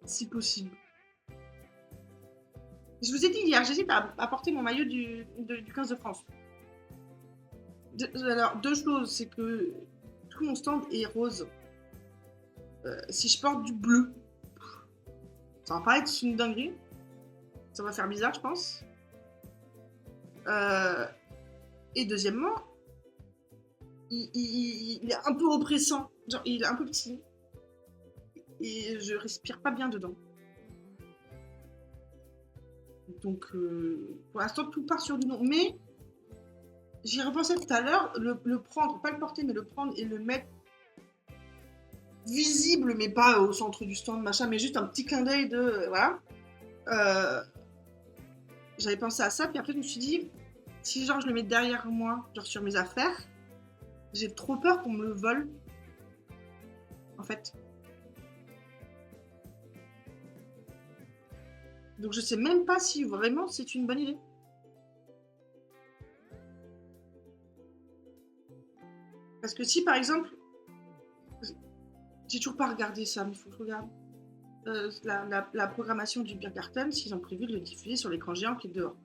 Si possible. Je vous ai dit hier, j'hésite à porter mon maillot du 15 de France. Alors, 2 choses, c'est que tout mon stand est rose. Si je porte du bleu, ça va pas être une dinguerie. Ça va faire bizarre, je pense. Et deuxièmement, il est un peu oppressant. Genre, il est un peu petit. Et je respire pas bien dedans. Donc, pour l'instant, tout part sur du non. Mais, j'y repensais tout à l'heure, le prendre, pas le porter, mais le prendre et le mettre visible, mais pas au centre du stand, machin, mais juste un petit clin d'œil de... voilà. J'avais pensé à ça, puis après, je me suis dit, si genre je le mets derrière moi, genre sur mes affaires, j'ai trop peur qu'on me le vole. En fait. Donc je sais même pas si vraiment c'est une bonne idée. Parce que si par exemple, j'ai toujours pas regardé ça, mais il faut que je regarde. La programmation du Biergarten, s'ils ont prévu de le diffuser sur l'écran géant qui est dehors.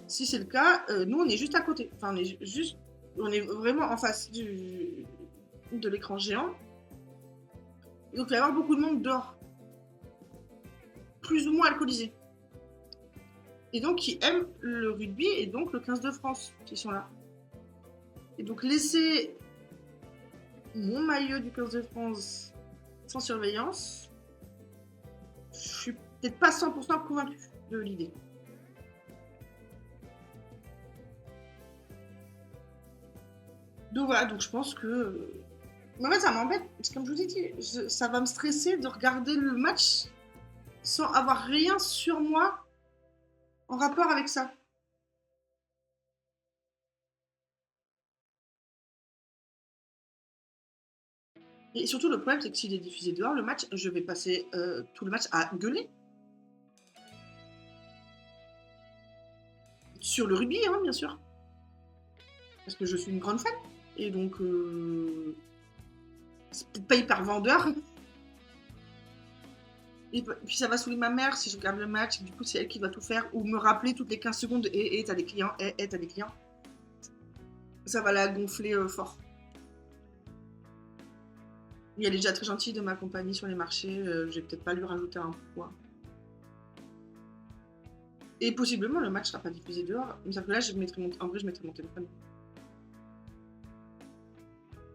Si c'est le cas, nous on est juste à côté. Enfin, on est vraiment en face de l'écran géant. Et donc il va y avoir beaucoup de monde dehors. Plus ou moins alcoolisés. Et donc qui aiment le rugby et donc le 15 de France qui sont là. Et donc laisser mon maillot du 15 de France sans surveillance, je suis peut-être pas 100% convaincue de l'idée. Donc voilà, donc je pense que... Mais en fait, ça m'embête, parce que comme je vous ai dit, ça va me stresser de regarder le match sans avoir rien sur moi en rapport avec ça. Et surtout, le problème, c'est que s'il est diffusé dehors, le match, je vais passer tout le match à gueuler. Sur le rugby, hein, bien sûr. Parce que je suis une grande fan. Et donc, c'est peut-être pas hyper vendeur. Et puis ça va saouler ma mère si je regarde le match, du coup c'est elle qui va tout faire, ou me rappeler toutes les 15 secondes, t'as des clients, t'as des clients. Ça va la gonfler fort. Et elle est déjà très gentille de m'accompagner sur les marchés, je vais peut-être pas lui rajouter un poids. Et possiblement le match sera pas diffusé dehors, mais que là en vrai je mettrai mon téléphone.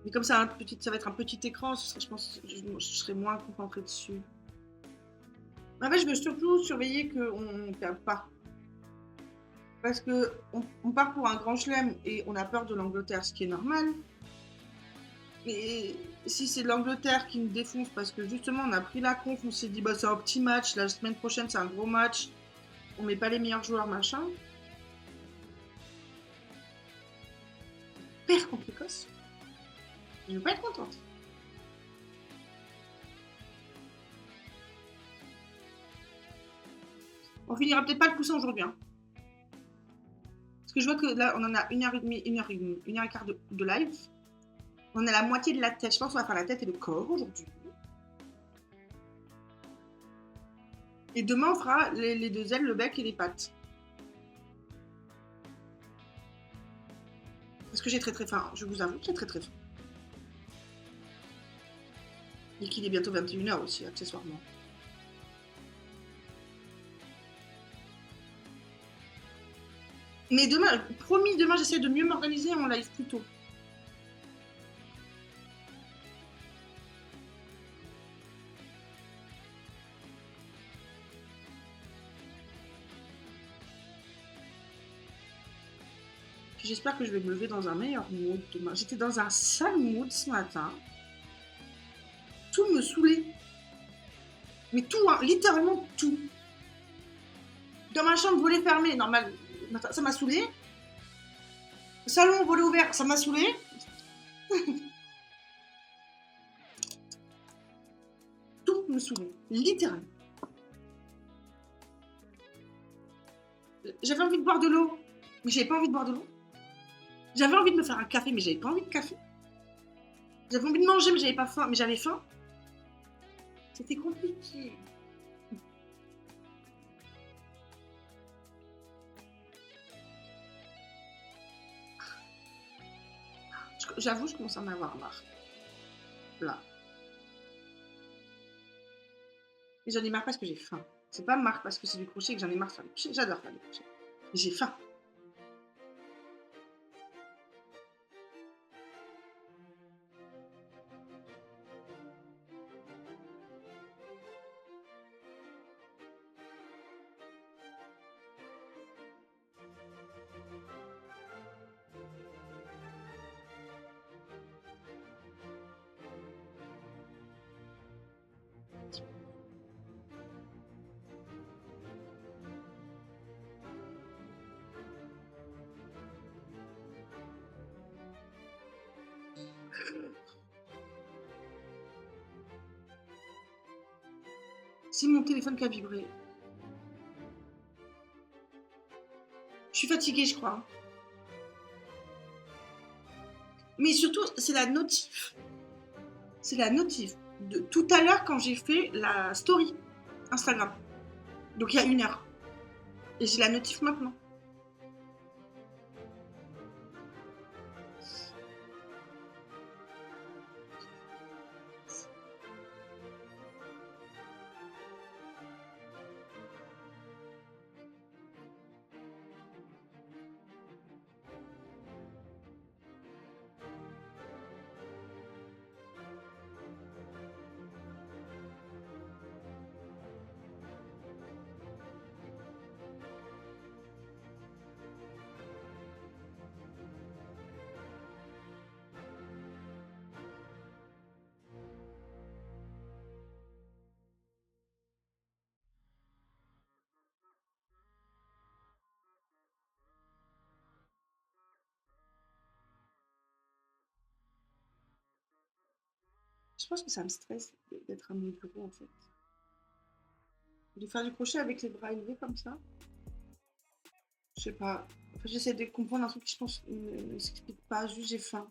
Mais comme ça, ça va être un petit écran, je pense que je serai moins concentrée dessus. En fait, je veux surtout surveiller qu'on ne perde pas. Parce qu'on part pour un grand chelem et on a peur de l'Angleterre, ce qui est normal. Et si c'est l'Angleterre qui nous défonce parce que justement on a pris la conf, on s'est dit bah c'est un petit match, la semaine prochaine c'est un gros match, on met pas les meilleurs joueurs, machin. On perd contre l'Écosse. Je vais pas être contente. On finira peut-être pas le poussin aujourd'hui. Hein. Parce que je vois que là on en a 1h30, 1h15 de live. On a la moitié de la tête. Je pense qu'on va faire la tête et le corps aujourd'hui. Et demain, on fera les deux ailes, le bec et les pattes. Parce que j'ai très très faim. Je vous avoue que j'ai très très faim. Et qu'il est bientôt 21h aussi, accessoirement. Mais demain, promis, demain, j'essaie de mieux m'organiser en live plus tôt. J'espère que je vais me lever dans un meilleur mood demain. J'étais dans un sale mood ce matin. Tout me saoulait. Mais tout, hein, littéralement tout. Dans ma chambre, volet fermé, normal, ça m'a saoulé. Salon, volet ouvert, ça m'a saoulé. Tout me saoulait, littéralement. J'avais envie de boire de l'eau, mais j'avais pas envie de boire de l'eau. J'avais envie de me faire un café, mais j'avais pas envie de café. J'avais envie de manger, mais j'avais pas faim, mais j'avais faim. C'était compliqué. J'avoue, je commence à en avoir marre. Là. Et j'en ai marre parce que j'ai faim. C'est pas marre parce que c'est du crochet que j'en ai marre de faire du crochet. J'adore faire du crochet. Mais j'ai faim. C'est mon téléphone qui a vibré. Je suis fatiguée, je crois. Mais surtout, c'est la notif. C'est la notif. De tout à l'heure, quand j'ai fait la story Instagram. Donc il y a 1 heure. Et j'ai la notif maintenant. Je pense que ça me stresse d'être à mon bureau en fait. De faire du crochet avec les bras élevés comme ça. Je sais pas. Enfin, j'essaie de comprendre un truc qui je pense ne s'explique pas. Juste j'ai faim.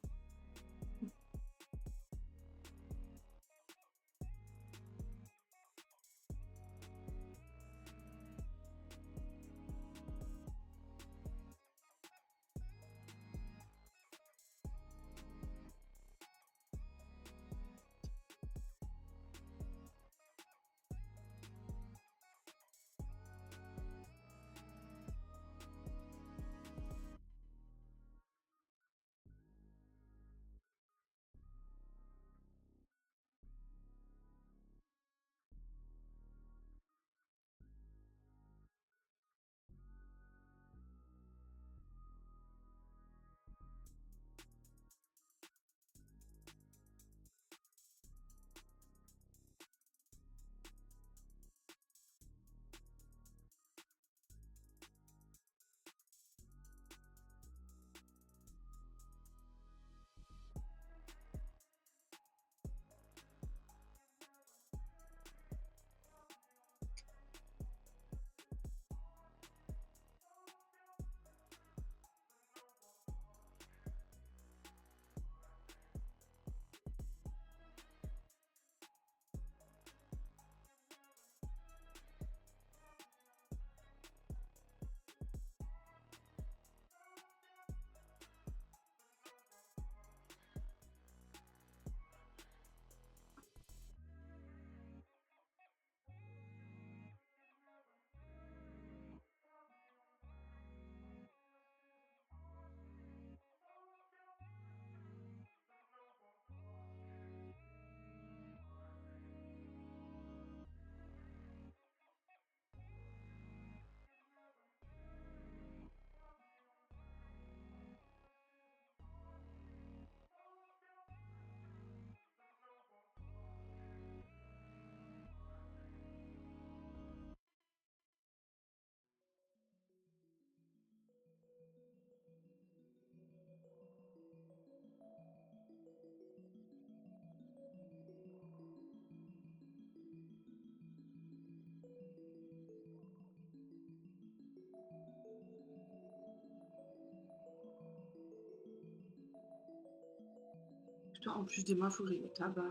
Putain, en plus demain, faut que j'aille au tabac.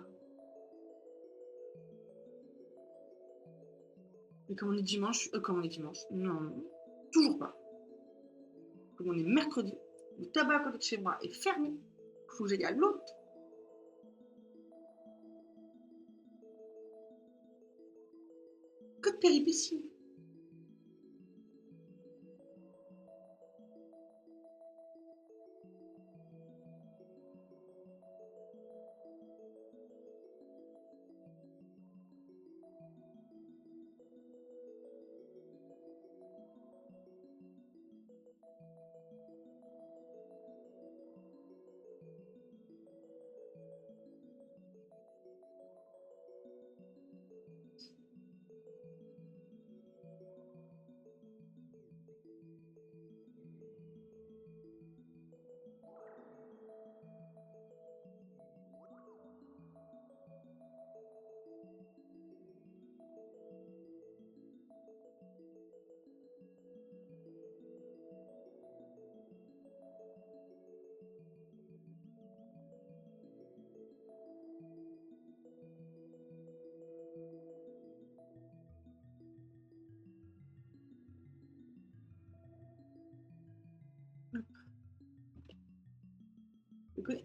Et comme on est dimanche, comme on est dimanche, non, toujours pas. Comme on est mercredi, le tabac à côté de chez moi est fermé. Faut que j'aille à l'autre. Que de péripéties.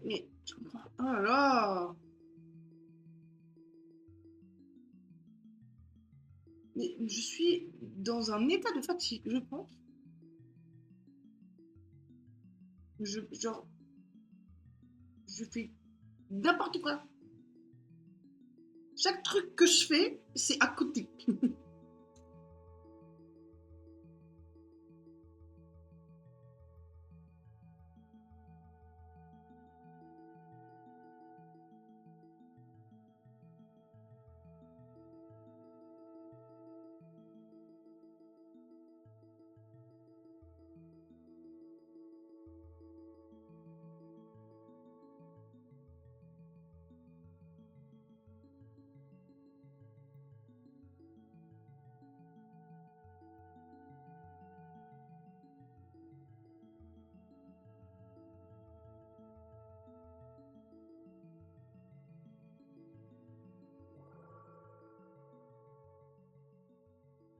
Mais je comprends. Oh là là. Mais je suis dans un état de fatigue, je pense. Genre, je fais n'importe quoi. Chaque truc que je fais, c'est à côté.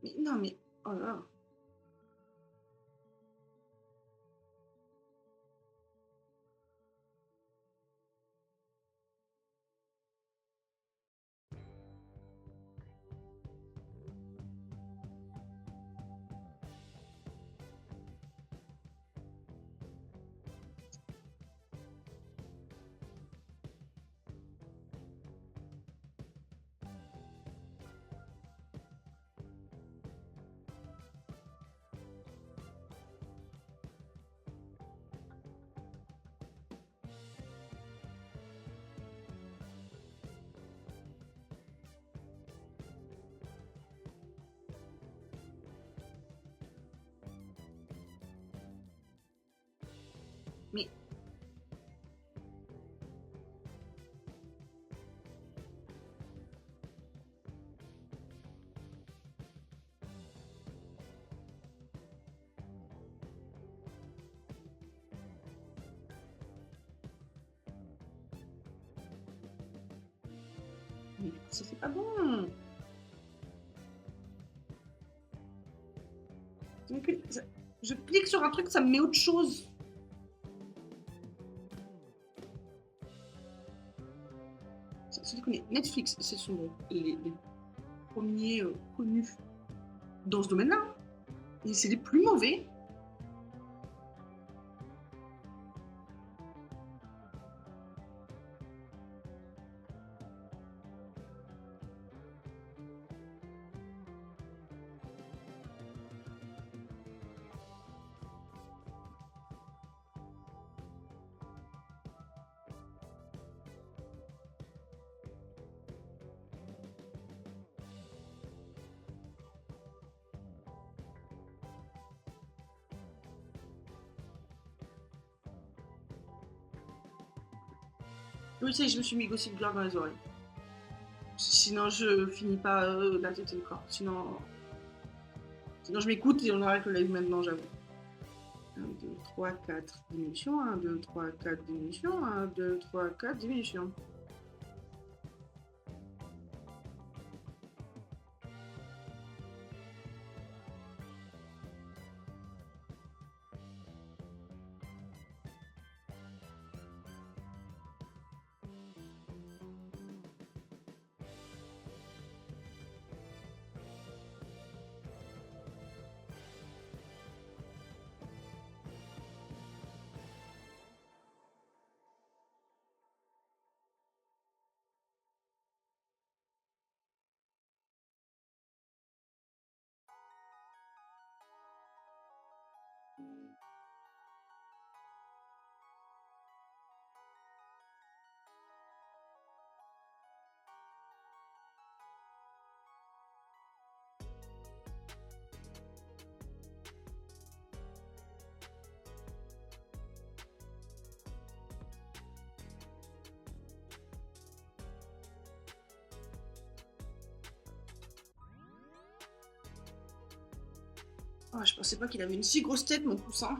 Mais non, mais oh là là. Mais mais ça c'est pas bon. Je clique sur un truc, ça me met autre chose. Sans déconner, Netflix, ce sont les premiers connus dans ce domaine-là. Et c'est les plus mauvais. Oui, ça y est, je me suis mis Gossip Girl dans les oreilles. Sinon, je finis pas la tête et le corps. Sinon je m'écoute et on arrête le live maintenant, j'avoue. 1, 2, 3, 4, diminution. 1, 2, 3, 4, diminution. 1, 2, 3, 4, diminution. Oh, je pensais pas qu'il avait une si grosse tête, mon poussin.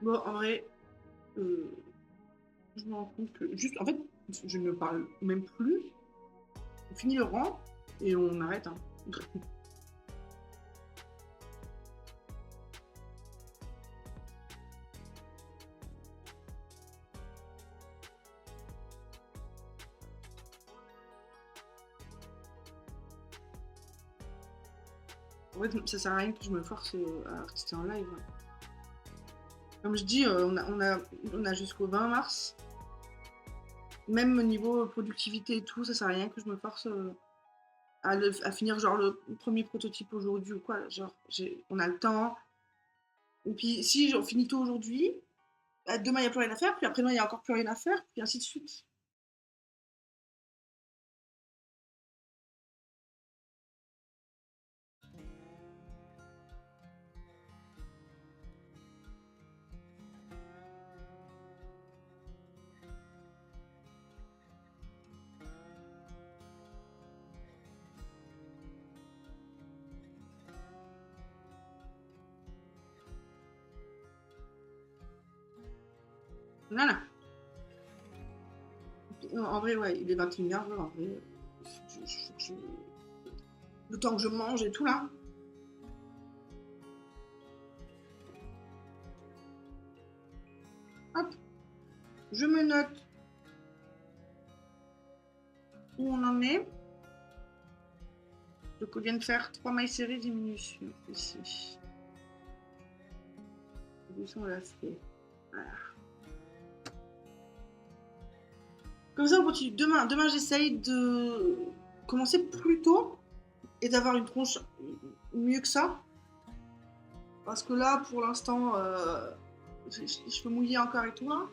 Bon, en vrai, euh, je me rends compte que juste, en fait, je ne parle même plus. On finit le rang et on arrête. Hein. En fait, ça sert à rien que je me force à rester en live. Hein. Comme je dis, on a jusqu'au 20 mars. Même au niveau productivité et tout, ça sert à rien que je me force à finir genre le premier prototype aujourd'hui ou quoi. Genre, on a le temps. Et puis si on finit tôt aujourd'hui, demain il n'y a plus rien à faire, puis après-demain il n'y a encore plus rien à faire, puis ainsi de suite. Voilà. En vrai, ouais, il est 21h, en vrai. Le temps que je mange et tout là. Hop, je me note où on en est. Donc on vient de faire 3 mailles serrées diminution ici. On l'a fait. Voilà. Comme ça on continue. Demain j'essaye de commencer plus tôt et d'avoir une tronche mieux que ça. Parce que là pour l'instant je peux mouiller encore et tout là.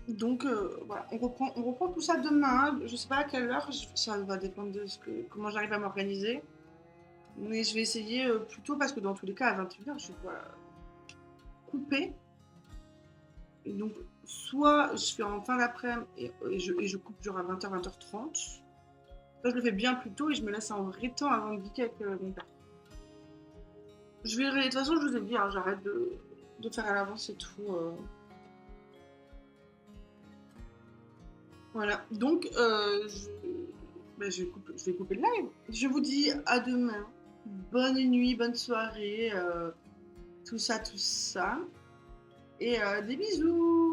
Donc voilà, on reprend tout ça demain. Je sais pas à quelle heure, ça va dépendre de comment j'arrive à m'organiser. Mais je vais essayer plus tôt parce que dans tous les cas, à 21h, je dois couper. Et donc, soit je fais en fin d'après-midi et je coupe genre à 20h, 20h30. Soit je le fais bien plus tôt et je me laisse un vrai temps avant de geeker avec mon père. Je verrai, de toute façon, je vous ai dit, hein, j'arrête de faire à l'avance et tout. Voilà. Donc, bah, je vais couper le live. Je vous dis à demain. Bonne nuit, bonne soirée, tout ça, tout ça. Et des bisous.